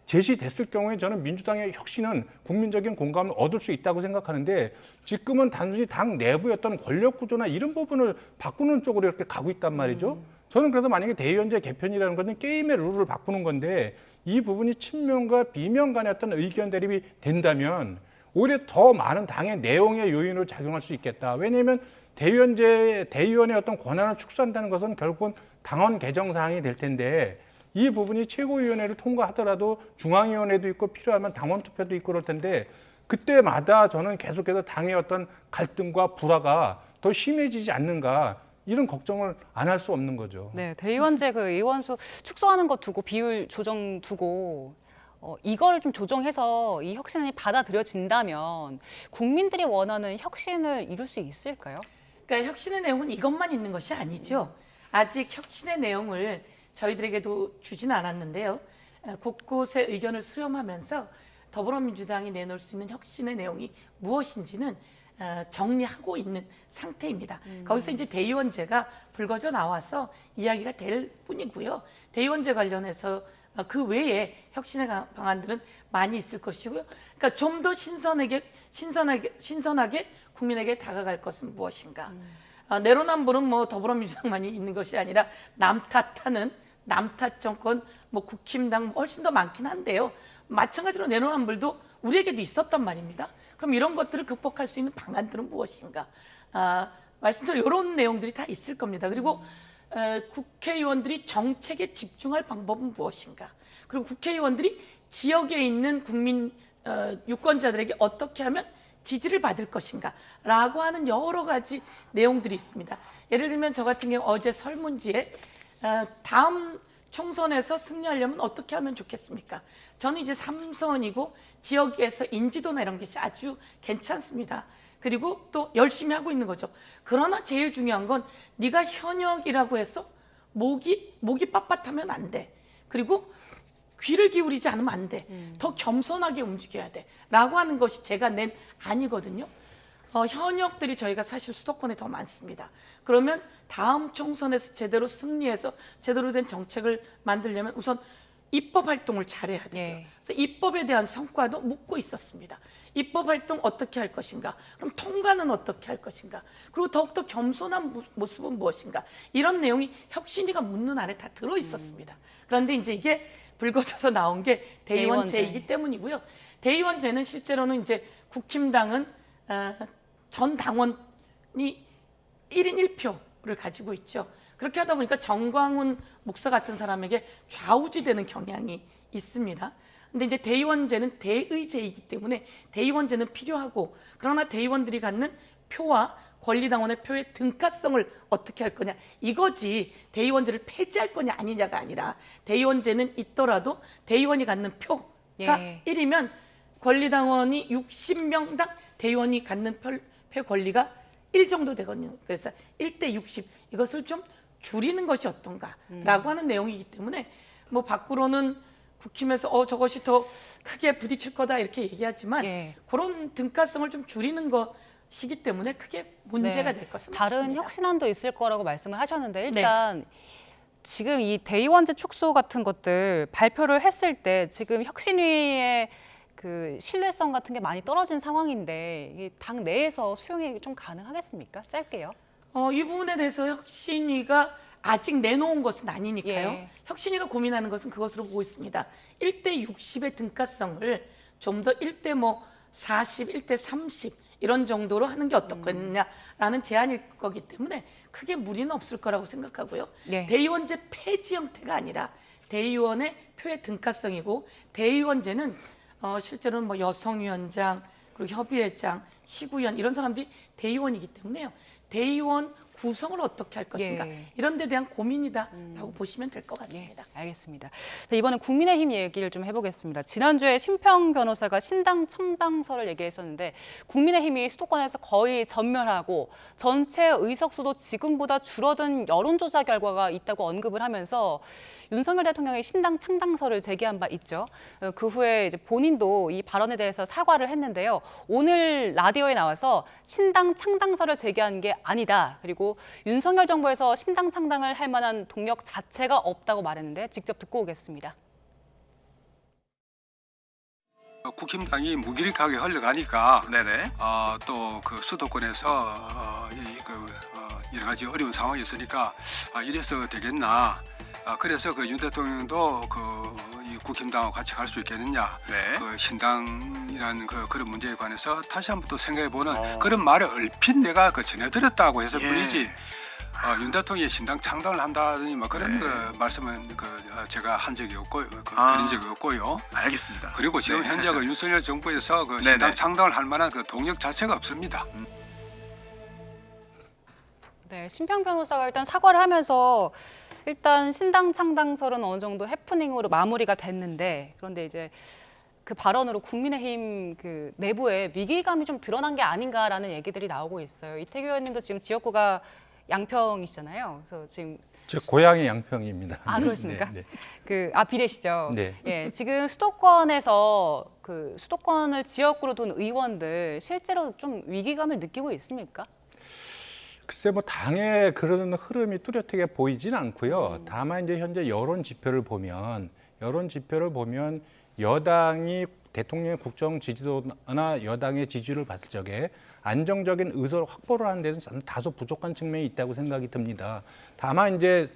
제시됐을 경우에 저는 민주당의 혁신은 국민적인 공감을 얻을 수 있다고 생각하는데 지금은 단순히 당 내부의 어떤 권력 구조나 이런 부분을 바꾸는 쪽으로 이렇게 가고 있단 말이죠. 저는 그래서 만약에 대의원제 개편이라는 것은 게임의 룰을 바꾸는 건데 이 부분이 친명과 비명 간의 어떤 의견 대립이 된다면 오히려 더 많은 당의 내용의 요인으로 작용할 수 있겠다. 왜냐하면 대의원의 어떤 권한을 축소한다는 것은 결국은 당원 개정 사항이 될 텐데 이 부분이 최고위원회를 통과하더라도 중앙위원회도 있고 필요하면 당원 투표도 있고 그럴 텐데 그때마다 저는 계속해서 당의 어떤 갈등과 불화가 더 심해지지 않는가 이런 걱정을 안 할 수 없는 거죠. 네, 대의원제 그 의원수 축소하는 것 두고 비율 조정 두고 이걸 좀 조정해서 이 혁신이 받아들여진다면 국민들이 원하는 혁신을 이룰 수 있을까요? 그러니까 혁신의 내용은 이것만 있는 것이 아니죠. 아직 혁신의 내용을 저희들에게도 주지는 않았는데요. 곳곳에 의견을 수렴하면서 더불어민주당이 내놓을 수 있는 혁신의 내용이 무엇인지는 정리하고 있는 상태입니다. 거기서 이제 대의원제가 불거져 나와서 이야기가 될 뿐이고요. 대의원제 관련해서 그 외에 혁신의 방안들은 많이 있을 것이고요. 그러니까 좀 더 신선하게 국민에게 다가갈 것은 무엇인가? 내로남불은 뭐 더불어민주당만이 있는 것이 아니라 남 탓 정권, 뭐 국힘당 훨씬 더 많긴 한데요. 마찬가지로 내로남불도 우리에게도 있었단 말입니다. 그럼 이런 것들을 극복할 수 있는 방안들은 무엇인가? 말씀처럼 이런 내용들이 다 있을 겁니다. 그리고 국회의원들이 정책에 집중할 방법은 무엇인가? 그리고 국회의원들이 지역에 있는 국민 유권자들에게 어떻게 하면 지지를 받을 것인가? 라고 하는 여러 가지 내용들이 있습니다. 예를 들면 저 같은 경우 어제 설문지에 다음 총선에서 승리하려면 어떻게 하면 좋겠습니까? 저는 이제 3선이고 지역에서 인지도나 이런 것이 아주 괜찮습니다. 그리고 또 열심히 하고 있는 거죠. 그러나 제일 중요한 건 네가 현역이라고 해서 목이 빳빳하면 안 돼. 그리고 귀를 기울이지 않으면 안 돼. 더 겸손하게 움직여야 돼. 라고 하는 것이 제가 낸 안이거든요. 현역들이 저희가 사실 수도권에 더 많습니다. 그러면 다음 총선에서 제대로 승리해서 제대로 된 정책을 만들려면 우선 입법 활동을 잘해야 돼요. 그래서 입법에 대한 성과도 묻고 있었습니다. 입법 활동 어떻게 할 것인가? 그럼 통과는 어떻게 할 것인가? 그리고 더욱더 겸손한 모습은 무엇인가? 이런 내용이 혁신위가 묻는 안에 다 들어 있었습니다. 그런데 이제 이게 불거져서 나온 게 대의원제이기 때문이고요. 대의원제는 실제로는 이제 국힘당은 전 당원이 1인 1표를 가지고 있죠. 그렇게 하다 보니까 정광훈 목사 같은 사람에게 좌우지되는 경향이 있습니다. 근데 이제 대의원제는 대의제이기 때문에 대의원제는 필요하고, 그러나 대의원들이 갖는 표와 권리당원의 표의 등가성을 어떻게 할 거냐, 이거지. 대의원제를 폐지할 거냐 아니냐가 아니라, 대의원제는 있더라도 대의원이 갖는 표가 1이면 권리당원이 60명당 대의원이 갖는 표 권리가 1 정도 되거든요. 그래서 1대 60, 이것을 좀 줄이는 것이 어떤가라고 하는 내용이기 때문에, 뭐 밖으로는 국힘에서 저것이 더 크게 부딪힐 거다 이렇게 얘기하지만 그런 등가성을 좀 줄이는 것이기 때문에 크게 문제가 될 것은 다른 없습니다. 혁신안도 있을 거라고 말씀을 하셨는데, 일단 지금 이 대의원제 축소 같은 것들 발표를 했을 때 지금 혁신위의 그 신뢰성 같은 게 많이 떨어진 상황인데, 당 내에서 수용이 좀 가능하겠습니까? 짧게요. 이 부분에 대해서 혁신위가 아직 내놓은 것은 아니니까요. 혁신위가 고민하는 것은 그것으로 보고 있습니다. 1대 60의 등가성을 좀 더 1대 40, 1대 30 이런 정도로 하는 게 어떻겠냐라는 제안일 거기 때문에 크게 무리는 없을 거라고 생각하고요. 대의원제 폐지 형태가 아니라 대의원의 표의 등가성이고, 대의원제는 실제로는 뭐 여성위원장, 그리고 협의회장, 시구위원 이런 사람들이 대의원이기 때문에요. 대의원 구성을 어떻게 할 것인가, 이런 데 대한 고민이다라고 보시면 될 것 같습니다. 알겠습니다. 자, 이번엔 국민의힘 얘기를 좀 해보겠습니다. 지난주에 심평 변호사가 신당 창당설을 얘기했었는데, 국민의힘이 수도권에서 거의 전멸하고 전체 의석수도 지금보다 줄어든 여론조사 결과가 있다고 언급을 하면서 윤석열 대통령이 신당 창당설을 제기한 바 있죠. 그 후에 이제 본인도 이 발언에 대해서 사과를 했는데요. 오늘 라디오에 나와서 신당 창당설을 제기한 게 아니다. 그리고 윤석열 정부에서 신당 창당을 할 만한 동력 자체가 없다고 말했는데, 직접 듣고 오겠습니다. 국힘당이 무기력하게 흘러가니까 또 그 수도권에서 여러 가지 어려운 상황이 있으니까 이래서 되겠나. 그래서 그 윤 대통령도 이 국힘당하고 같이 갈 수 있겠느냐. 그 신당이라는 그런 문제에 관해서 다시 한번 또 생각해보는 그런 말을 얼핏 내가 전해드렸다고 해서 뿐이지. 윤 대통령이 신당 창당을 한다더니 뭐 그런 말씀은 제가 한 적이 없고요, 드린 적이 없고요. 알겠습니다. 그리고 지금 현재 윤석열 정부에서 신당 창당을 할 만한 동력 자체가 없습니다. 네, 심평 변호사가 일단 사과를 하면서 일단 신당 창당설은 어느 정도 해프닝으로 마무리가 됐는데, 그런데 이제 그 발언으로 국민의힘 그 내부에 위기감이 좀 드러난 게 아닌가라는 얘기들이 나오고 있어요. 이태규 의원님도 지금 지역구가 양평이시잖아요. 그래서 지금 제 고향이 양평입니다. 아, 그렇습니까? 비례시죠. 네. 지금 수도권에서 수도권을 지역구로 둔 의원들 실제로 좀 위기감을 느끼고 있습니까? 글쎄 당의 그런 흐름이 뚜렷하게 보이진 않고요. 다만 이제 현재 여론 지표를 보면 여당이 대통령의 국정 지지도나 여당의 지지율을 봤을 적에 안정적인 의석을 확보를 하는 데는 저는 다소 부족한 측면이 있다고 생각이 듭니다. 다만 이제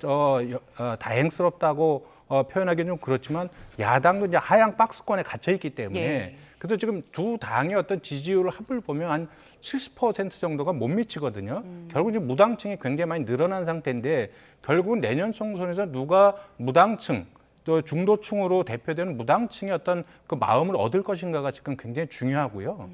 다행스럽다고 표현하기는 좀 그렇지만 야당도 이제 하향 박스권에 갇혀 있기 때문에 예. 그래서 지금 두 당의 어떤 지지율을 합을 보면 한 70% 정도가 못 미치거든요. 결국 이제 무당층이 굉장히 많이 늘어난 상태인데 결국은 내년 총선에서 누가 무당층 또 중도층으로 대표되는 무당층의 어떤 그 마음을 얻을 것인가가 지금 굉장히 중요하고요.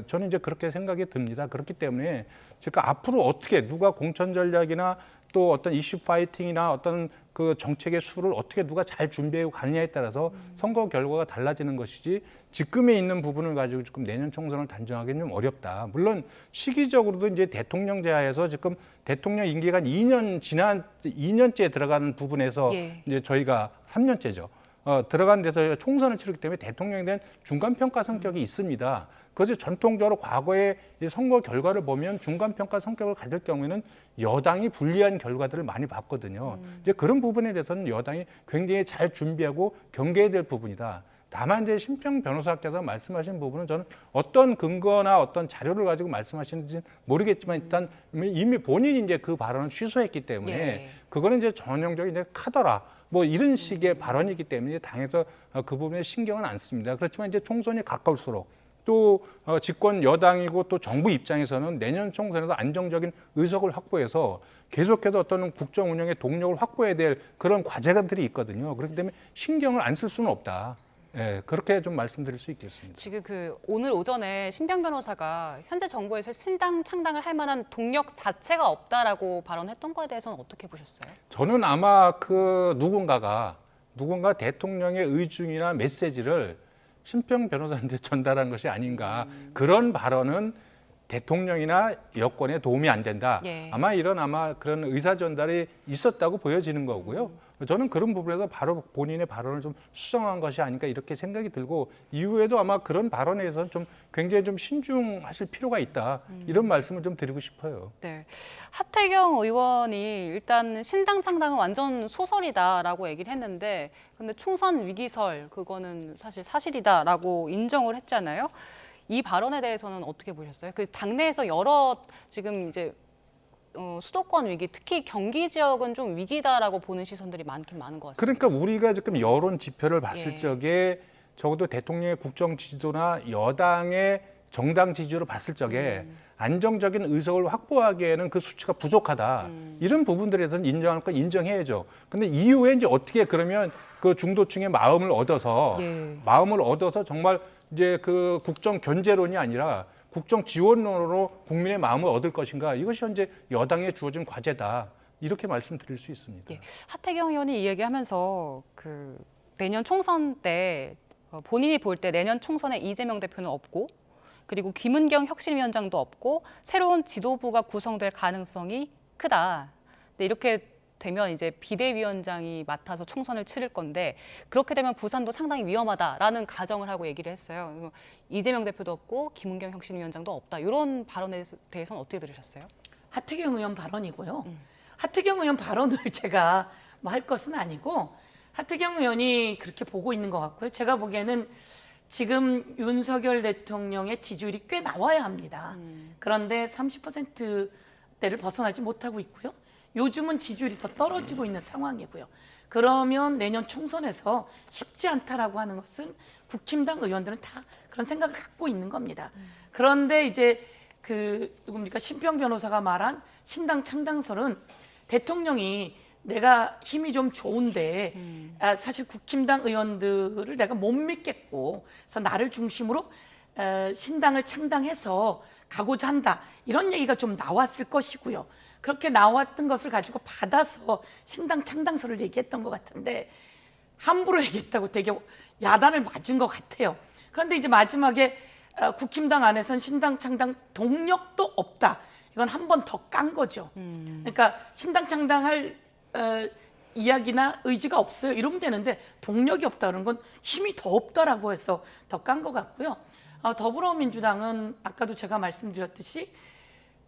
저는 이제 그렇게 생각이 듭니다. 그렇기 때문에 지금 앞으로 어떻게 누가 공천 전략이나 또 어떤 이슈 파이팅이나 어떤 그 정책의 수를 어떻게 누가 잘 준비하고 가느냐에 따라서 선거 결과가 달라지는 것이지 지금에 있는 부분을 가지고 지금 내년 총선을 단정하기는 좀 어렵다. 물론 시기적으로도 이제 대통령제하에서 지금 대통령 임기가 2년째 들어가는 부분에서 예. 이제 저희가 3년째죠. 들어가는 데서 총선을 치르기 때문에 대통령에 대한 중간평가 성격이 있습니다. 그래서 전통적으로 과거의 선거 결과를 보면 중간평가 성격을 가질 경우에는 여당이 불리한 결과들을 많이 봤거든요. 이제 그런 부분에 대해서는 여당이 굉장히 잘 준비하고 경계해야 될 부분이다. 다만 이제 심평 변호사께서 말씀하신 부분은 저는 어떤 근거나 어떤 자료를 가지고 말씀하시는지 모르겠지만 일단 이미 본인이 이제 그 발언을 취소했기 때문에 예. 그거는 이제 전형적인 이제 카더라. 뭐 이런 식의 발언이기 때문에 당에서 그 부분에 신경은 안 씁니다. 그렇지만 이제 총선이 가까울수록 또 집권 여당이고 또 정부 입장에서는 내년 총선에서 안정적인 의석을 확보해서 계속해서 어떤 국정 운영의 동력을 확보해야 될 그런 과제들이 있거든요. 그렇기 때문에 신경을 안 쓸 수는 없다. 예, 그렇게 좀 말씀드릴 수 있겠습니다. 지금 오늘 오전에 신평 변호사가 현재 정부에서 신당 창당을 할 만한 동력 자체가 없다라고 발언했던 거에 대해서는 어떻게 보셨어요? 저는 아마 누군가 대통령의 의중이나 메시지를 신평 변호사한테 전달한 것이 아닌가. 그런 발언은 대통령이나 여권에 도움이 안 된다. 예. 아마 그런 의사 전달이 있었다고 보여지는 거고요. 저는 그런 부분에서 바로 본인의 발언을 좀 수정한 것이 아닌가 이렇게 생각이 들고 이후에도 아마 그런 발언에 대해서는 좀 굉장히 좀 신중하실 필요가 있다. 이런 말씀을 좀 드리고 싶어요. 네, 하태경 의원이 일단 신당 창당은 완전 소설이다라고 얘기를 했는데 근데 총선 위기설 그거는 사실 사실이다라고 인정을 했잖아요. 이 발언에 대해서는 어떻게 보셨어요? 그 당내에서 여러 지금 이제 수도권 위기, 특히 경기 지역은 좀 위기다라고 보는 시선들이 많긴 많은 것 같습니다. 그러니까 우리가 지금 여론 지표를 봤을 예. 적에 적어도 대통령의 국정 지지도나 여당의 정당 지지율을 봤을 적에 안정적인 의석을 확보하기에는 그 수치가 부족하다. 이런 부분들에 대해서는 인정할 건 인정해야죠. 근데 이후에 이제 어떻게 그러면 그 중도층의 마음을 얻어서 정말 이제 그 국정 견제론이 아니라 국정 지원론으로 국민의 마음을 얻을 것인가. 이것이 현재 여당에 주어진 과제다. 이렇게 말씀드릴 수 있습니다. 예. 하태경 의원이 이 얘기하면서 내년 총선 때 본인이 볼 때 내년 총선에 이재명 대표는 없고 그리고 김은경 혁신위원장도 없고 새로운 지도부가 구성될 가능성이 크다. 근데 이렇게 되면 이제 비대위원장이 맡아서 총선을 치를 건데 그렇게 되면 부산도 상당히 위험하다라는 가정을 하고 얘기를 했어요. 이재명 대표도 없고 김은경 혁신위원장도 없다. 이런 발언에 대해서는 어떻게 들으셨어요? 하태경 의원 발언이고요. 하태경 의원 발언을 제가 뭐 할 것은 아니고 하태경 의원이 그렇게 보고 있는 것 같고요. 제가 보기에는 지금 윤석열 대통령의 지지율이 꽤 나와야 합니다. 그런데 30%대를 벗어나지 못하고 있고요. 요즘은 지지율이 더 떨어지고 있는 상황이고요. 그러면 내년 총선에서 쉽지 않다라고 하는 것은 국힘당 의원들은 다 그런 생각을 갖고 있는 겁니다. 그런데 이제 신평 변호사가 말한 신당 창당설은 대통령이 내가 힘이 좀 좋은데 사실 국힘당 의원들을 내가 못 믿겠고 그래서 나를 중심으로 신당을 창당해서 가고자 한다. 이런 얘기가 좀 나왔을 것이고요. 그렇게 나왔던 것을 가지고 받아서 신당 창당설을 얘기했던 것 같은데 함부로 얘기했다고 되게 야단을 맞은 것 같아요. 그런데 이제 마지막에 국힘당 안에선 신당 창당 동력도 없다. 이건 한 번 더 깐 거죠. 그러니까 신당 창당할 이야기나 의지가 없어요. 이러면 되는데 동력이 없다 그런 건 힘이 더 없다라고 해서 더 깐 것 같고요. 더불어민주당은 아까도 제가 말씀드렸듯이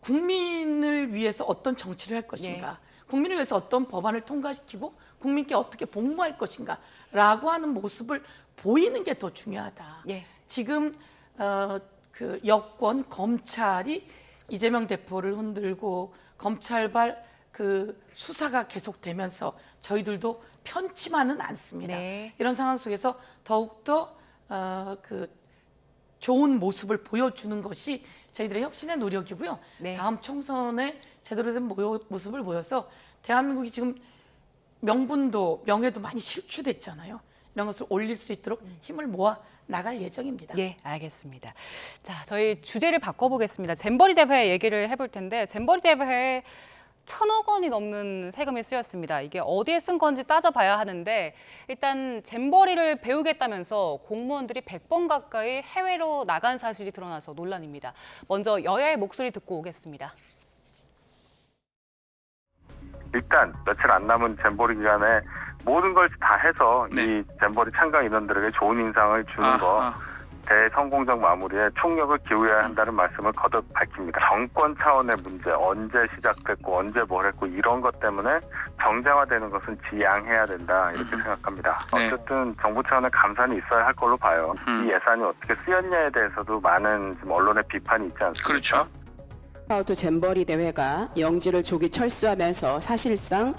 국민을 위해서 어떤 정치를 할 것인가, 국민을 위해서 어떤 법안을 통과시키고 국민께 어떻게 복무할 것인가 라고 하는 모습을 보이는 게 더 중요하다. 지금 그 여권 검찰이 이재명 대표를 흔들고 검찰발 그 수사가 계속되면서 저희들도 편치만은 않습니다. 네. 이런 상황 속에서 더욱더 그 좋은 모습을 보여주는 것이 저희들의 혁신의 노력이고요. 네. 다음 총선에 제대로 된 모습을 보여서 대한민국이 지금 명분도 명예도 많이 실추됐잖아요. 이런 것을 올릴 수 있도록 힘을 모아 나갈 예정입니다. 예, 알겠습니다. 자, 저희 주제를 바꿔보겠습니다. 잼버리 대회 얘기를 해볼 텐데 잼버리 대회에 1,000억 원이 넘는 세금이 쓰였습니다. 이게 어디에 쓴 건지 따져봐야 하는데 일단 잼버리를 배우겠다면서 공무원들이 100번 가까이 해외로 나간 사실이 드러나서 논란입니다. 먼저 여야의 목소리 듣고 오겠습니다. 일단 며칠 안 남은 잼버리 기간에 모든 걸 다 해서 이 잼버리 참가 인원들에게 좋은 인상을 주는 거 대성공적 마무리에 총력을 기울여야 한다는 말씀을 거듭 밝힙니다. 정권 차원의 문제, 언제 시작됐고 언제 뭘 했고 이런 것 때문에 정쟁화되는 것은 지양해야 된다 이렇게 생각합니다. 어쨌든 정부 차원의 감산이 있어야 할 걸로 봐요. 이 예산이 어떻게 쓰였냐에 대해서도 많은 지금 언론의 비판이 있지 않습니까? 그렇죠. 스카우트 잼버리 대회가 영지를 조기 철수하면서 사실상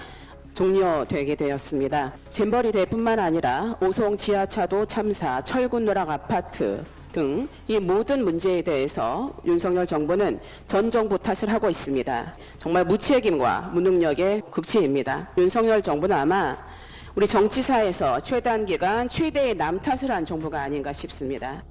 종료되게 되었습니다. 잼버리 대회뿐만 아니라 오송 지하차도 참사, 철군 누락 아파트 등 이 모든 문제에 대해서 윤석열 정부는 전 정부 탓을 하고 있습니다. 정말 무책임과 무능력의 극치입니다. 윤석열 정부는 아마 우리 정치사에서 최단기간 최대의 남 탓을 한 정부가 아닌가 싶습니다.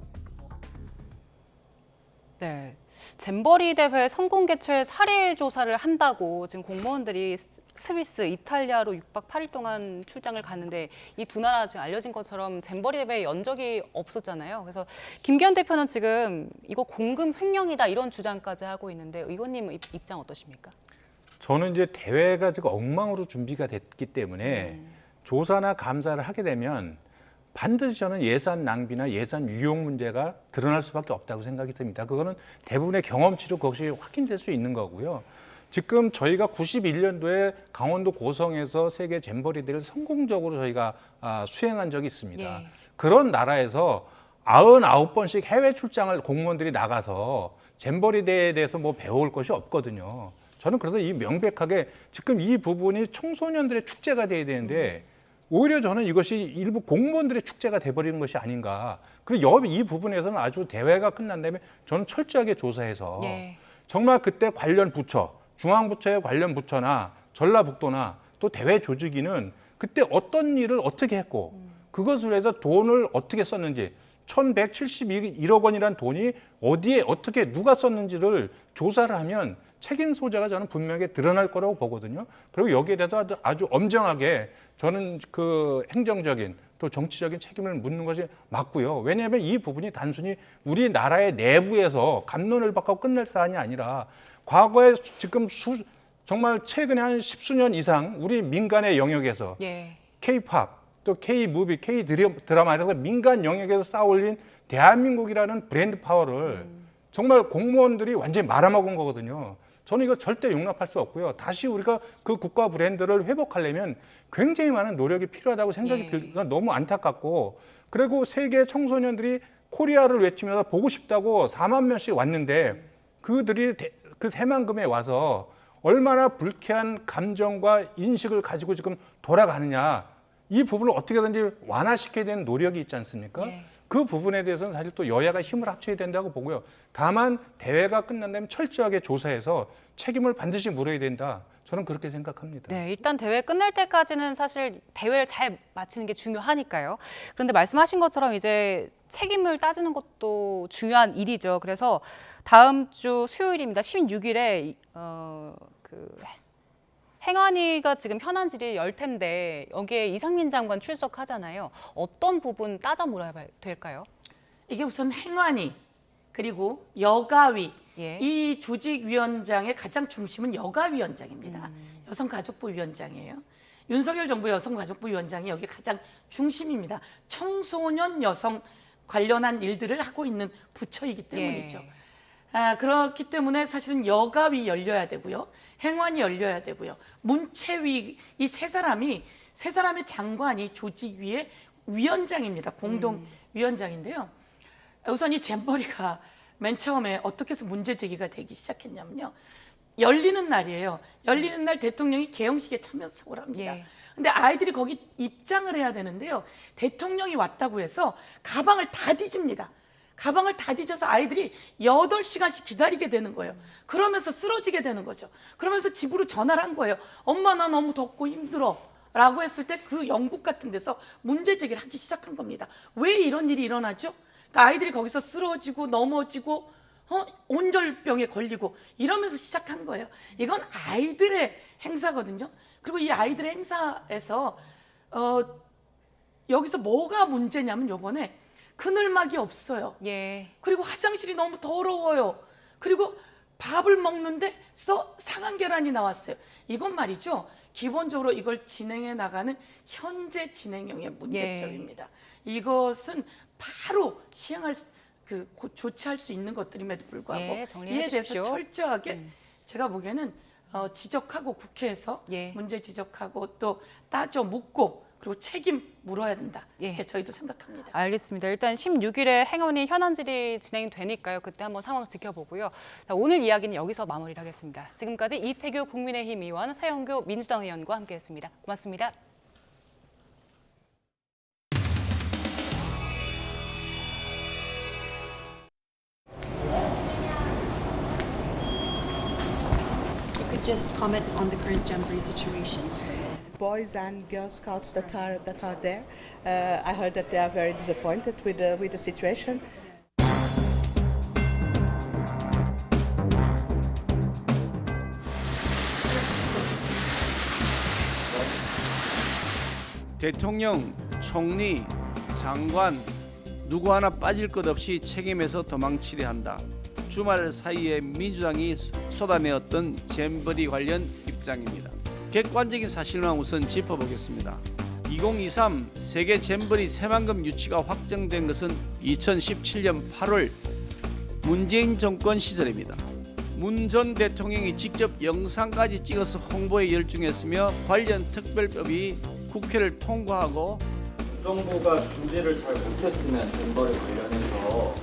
네. 잼버리 대회 성공 개최 사례 조사를 한다고 지금 공무원들이 스위스, 이탈리아로 6박 8일 동안 출장을 갔는데 이 두 나라 지금 알려진 것처럼 잼버리 대회에 연적이 없었잖아요. 그래서 김기현 대표는 지금 이거 공금 횡령이다 이런 주장까지 하고 있는데 의원님 입장 어떠십니까? 저는 이제 대회가 지금 엉망으로 준비가 됐기 때문에 조사나 감사를 하게 되면 반드시 저는 예산 낭비나 예산 유용 문제가 드러날 수밖에 없다고 생각이 듭니다. 그거는 대부분의 경험치로 그것이 확인될 수 있는 거고요. 지금 저희가 91년도에 강원도 고성에서 세계 잼버리 대회를 성공적으로 저희가 수행한 적이 있습니다. 예. 그런 나라에서 99번씩 해외 출장을 공무원들이 나가서 잼버리 대회에 대해서 뭐 배워올 것이 없거든요. 저는 그래서 이 명백하게 지금 이 부분이 청소년들의 축제가 돼야 되는데 오히려 저는 이것이 일부 공무원들의 축제가 돼버리는 것이 아닌가. 그리고 이 부분에서는 아주 대회가 끝난 다음에 저는 철저하게 조사해서 정말 그때 관련 부처, 중앙부처의 관련 부처나 전라북도나 또 대회 조직위는 그때 어떤 일을 어떻게 했고 그것을 해서 돈을 어떻게 썼는지 1,171억 원이라는 돈이 어디에 어떻게 누가 썼는지를 조사를 하면 책임 소재가 저는 분명히 드러날 거라고 보거든요. 그리고 여기에 대해서 아주 엄정하게 저는 그 행정적인 또 정치적인 책임을 묻는 것이 맞고요. 왜냐하면 이 부분이 단순히 우리나라의 내부에서 갑론을 받고 끝날 사안이 아니라 과거에 지금 정말 최근에 한 10수년 이상 우리 민간의 영역에서 K-팝 또 K-무비, K-드라마 이런 민간 영역에서 쌓아올린 대한민국이라는 브랜드 파워를 정말 공무원들이 완전히 말아먹은 거거든요. 저는 이거 절대 용납할 수 없고요. 다시 우리가 그 국가 브랜드를 회복하려면 굉장히 많은 노력이 필요하다고 생각이 들고 너무 안타깝고 그리고 세계 청소년들이 코리아를 외치면서 보고 싶다고 4만 명씩 왔는데 그들이 그 새만금에 와서 얼마나 불쾌한 감정과 인식을 가지고 지금 돌아가느냐 이 부분을 어떻게든지 완화시켜야 되는 노력이 있지 않습니까? 그 부분에 대해서는 사실 또 여야가 힘을 합쳐야 된다고 보고요. 다만 대회가 끝난 다음에 철저하게 조사해서 책임을 반드시 물어야 된다. 저는 그렇게 생각합니다. 네, 일단 대회 끝날 때까지는 사실 대회를 잘 마치는 게 중요하니까요. 그런데 말씀하신 것처럼 이제 책임을 따지는 것도 중요한 일이죠. 그래서 다음 주 수요일입니다. 16일에 행안위가 지금 현안질이 열 텐데 여기에 이상민 장관 출석하잖아요. 어떤 부분 따져 물어야 될까요? 이게 우선 행안위 그리고 여가위 이 조직위원장의 가장 중심은 여가위원장입니다. 여성가족부 위원장이에요. 윤석열 정부 여성가족부 위원장이 여기 가장 중심입니다. 청소년 여성 관련한 일들을 하고 있는 부처이기 때문이죠. 그렇기 때문에 사실은 여가위 열려야 되고요. 행안위 열려야 되고요. 문체위 이 세 사람의 장관이 조직위의 위원장입니다. 공동위원장인데요. 우선 이 잼버리가 맨 처음에 어떻게 해서 문제 제기가 되기 시작했냐면요. 열리는 날이에요. 열리는 날 대통령이 개영식에 참석을 합니다. 근데 아이들이 거기 입장을 해야 되는데요. 대통령이 왔다고 해서 가방을 다 뒤집니다. 가방을 다 뒤져서 아이들이 8시간씩 기다리게 되는 거예요. 그러면서 쓰러지게 되는 거죠. 그러면서 집으로 전화를 한 거예요. 엄마, 나 너무 덥고 힘들어. 라고 했을 때 그 영국 같은 데서 문제 제기를 하기 시작한 겁니다. 왜 이런 일이 일어나죠? 그러니까 아이들이 거기서 쓰러지고 넘어지고 온절병에 걸리고 이러면서 시작한 거예요. 이건 아이들의 행사거든요. 그리고 이 아이들의 행사에서 여기서 뭐가 문제냐면 요번에 그늘막이 없어요. 그리고 화장실이 너무 더러워요. 그리고 밥을 먹는데 상한 계란이 나왔어요. 이건 말이죠. 기본적으로 이걸 진행해 나가는 현재 진행형의 문제점입니다. 이것은 바로 시행할 조치할 수 있는 것들임에도 불구하고 이에 대해서 철저하게 제가 보기에는 지적하고 국회에서 문제 지적하고 또 따져 묻고 그리고 책임 물어야 된다. 이렇게 저희도 생각합니다. 알겠습니다. 일단 16일에 행원이 현안질이 진행되니까요. 그때 한번 상황 지켜보고요. 자, 오늘 이야기는 여기서 마무리를 하겠습니다. 지금까지 이태규 국민의힘 의원, 서영교 민주당 의원과 함께했습니다. 고맙습니다. Just comment on the current Jamboree situation. Boys and Girl Scouts that are there, I heard that they are very disappointed with the situation. 대통령, 총리, 장관 누구 하나 빠질 것 없이 책임에서 도망치려 한다. 주말 사이에 민주당이 쏟아내었던 잼버리 관련 입장입니다. 객관적인 사실만 우선 짚어보겠습니다. 2023 세계 잼버리 새만금 유치가 확정된 것은 2017년 8월 문재인 정권 시절입니다. 문 전 대통령이 직접 영상까지 찍어서 홍보에 열중했으며 관련 특별법이 국회를 통과하고 정부가 준비를 잘 못했으면 잼버리 관련해서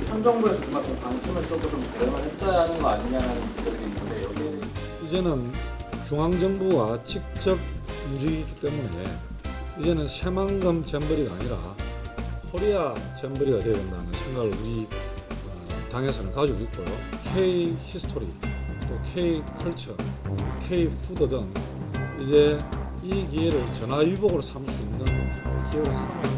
현 정부에서 그만큼 관심을 조금 조정을 했어야 하는 거 아니냐는 지적이 있는데 여기에는 이제는 중앙정부가 직접 움직이기 때문에 이제는 새만금 잼버리가 아니라 코리아 잼버리가 되어야 된다는 생각을 우리 당에서는 가지고 있고요. K 히스토리, 또 K 컬처, K 푸드 등 이제 이 기회를 전화위복으로 삼을 수 있는 기회로 삼아요.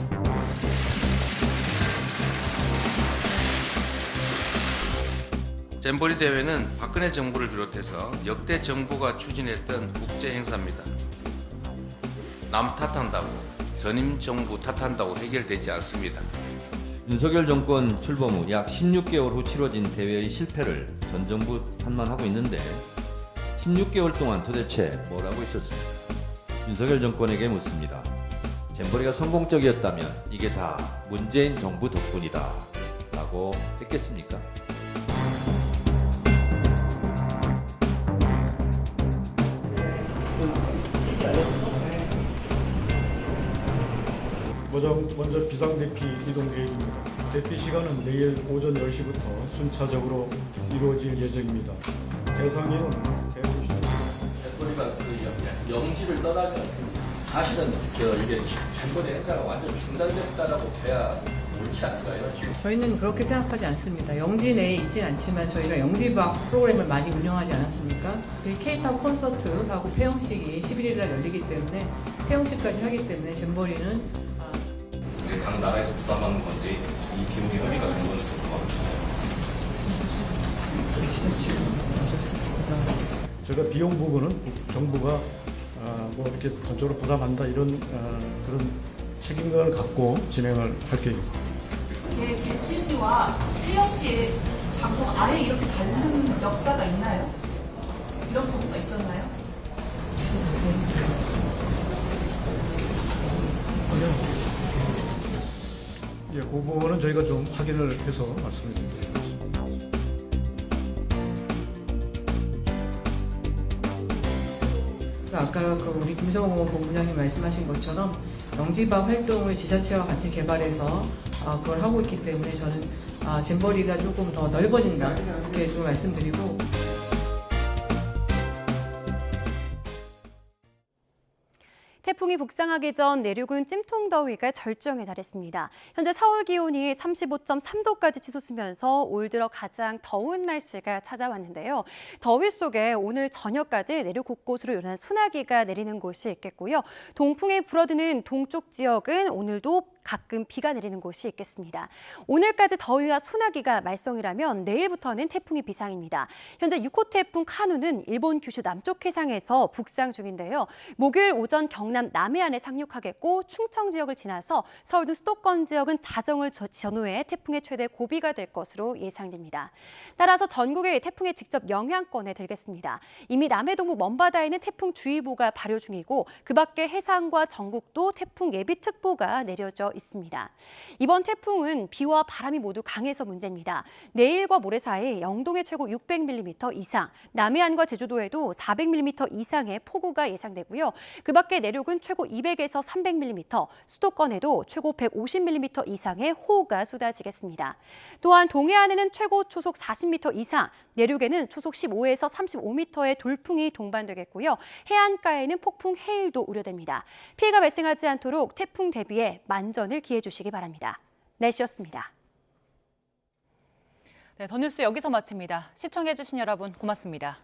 잼버리 대회는 박근혜 정부를 비롯해서 역대 정부가 추진했던 국제 행사입니다. 남 탓한다고, 전임 정부 탓한다고 해결되지 않습니다. 윤석열 정권 출범 후 약 16개월 후 치러진 대회의 실패를 전 정부 판단하고 있는데 16개월 동안 도대체 뭘 하고 있었습니까? 윤석열 정권에게 묻습니다. 잼버리가 성공적이었다면 이게 다 문재인 정부 덕분이다 라고 했겠습니까? 먼저 비상대피 이동 계획입니다. 대피 시간은 내일 오전 10시부터 순차적으로 이루어질 예정입니다. 대상인은 150명. 잼버리가 영지를 떠나면 사실은 이게 잼버리 행사가 완전 중단됐다라고 봐야 옳지 않을까요? 저희는 그렇게 생각하지 않습니다. 영지 내에 있진 않지만 저희가 영지 밖 프로그램을 많이 운영하지 않았습니까? 저희 K-팝 콘서트하고 폐영식이 11일 날 열리기 때문에 폐영식까지 하기 때문에 잼버리는 각 나라에서 부담하는 건지 이 비용이 협의가 된 건지 궁금합니다. 제가 비용 부분은 정부가 뭐 이렇게 전적으로 부담한다 이런 그런 책임감을 갖고 진행을 할 계획입니다. 개최지와 폐영지의 장소가 아예 이렇게 다른 역사가 있나요? 이런 경우가 있었나요? 예, 그 부분은 저희가 좀 확인을 해서 말씀을 드리겠습니다. 아까 우리 김성호 본부장님 말씀하신 것처럼 영지박 활동을 지자체와 같이 개발해서 그걸 하고 있기 때문에 저는 잼버리가 조금 더 넓어진다 이렇게 좀 말씀드리고. 태풍이 북상하기 전 내륙은 찜통더위가 절정에 달했습니다. 현재 서울 기온이 35.3도까지 치솟으면서 올 들어 가장 더운 날씨가 찾아왔는데요. 더위 속에 오늘 저녁까지 내륙 곳곳으로 요란한 소나기가 내리는 곳이 있겠고요. 동풍이 불어드는 동쪽 지역은 오늘도 가끔 비가 내리는 곳이 있겠습니다. 오늘까지 더위와 소나기가 말썽이라면 내일부터는 태풍이 비상입니다. 현재 6호 태풍 카누는 일본 규슈 남쪽 해상에서 북상 중인데요. 목요일 오전 경남 남해안에 상륙하겠고 충청 지역을 지나서 서울 등 수도권 지역은 자정을 전후해 태풍의 최대 고비가 될 것으로 예상됩니다. 따라서 전국에 태풍의 직접 영향권에 들겠습니다. 이미 남해 동부 먼바다에는 태풍주의보가 발효 중이고 그 밖에 해상과 전국도 태풍 예비특보가 내려져 있습니다. 이번 태풍은 비와 바람이 모두 강해서 문제입니다. 내일과 모레 사이 영동에 최고 600mm 이상, 남해안과 제주도에도 400mm 이상의 폭우가 예상되고요. 그 밖에 내륙은 최고 200에서 300mm, 수도권에도 최고 150mm 이상의 호우가 쏟아지겠습니다. 또한 동해안에는 최고 초속 40m 이상, 내륙에는 초속 15에서 35m의 돌풍이 동반되겠고요. 해안가에는 폭풍 해일도 우려됩니다. 피해가 발생하지 않도록 태풍 대비에 만전을 기해 주시기 바랍니다. 날씨였습니다. 네, 더 뉴스 여기서 마칩니다. 시청해주신 여러분 고맙습니다.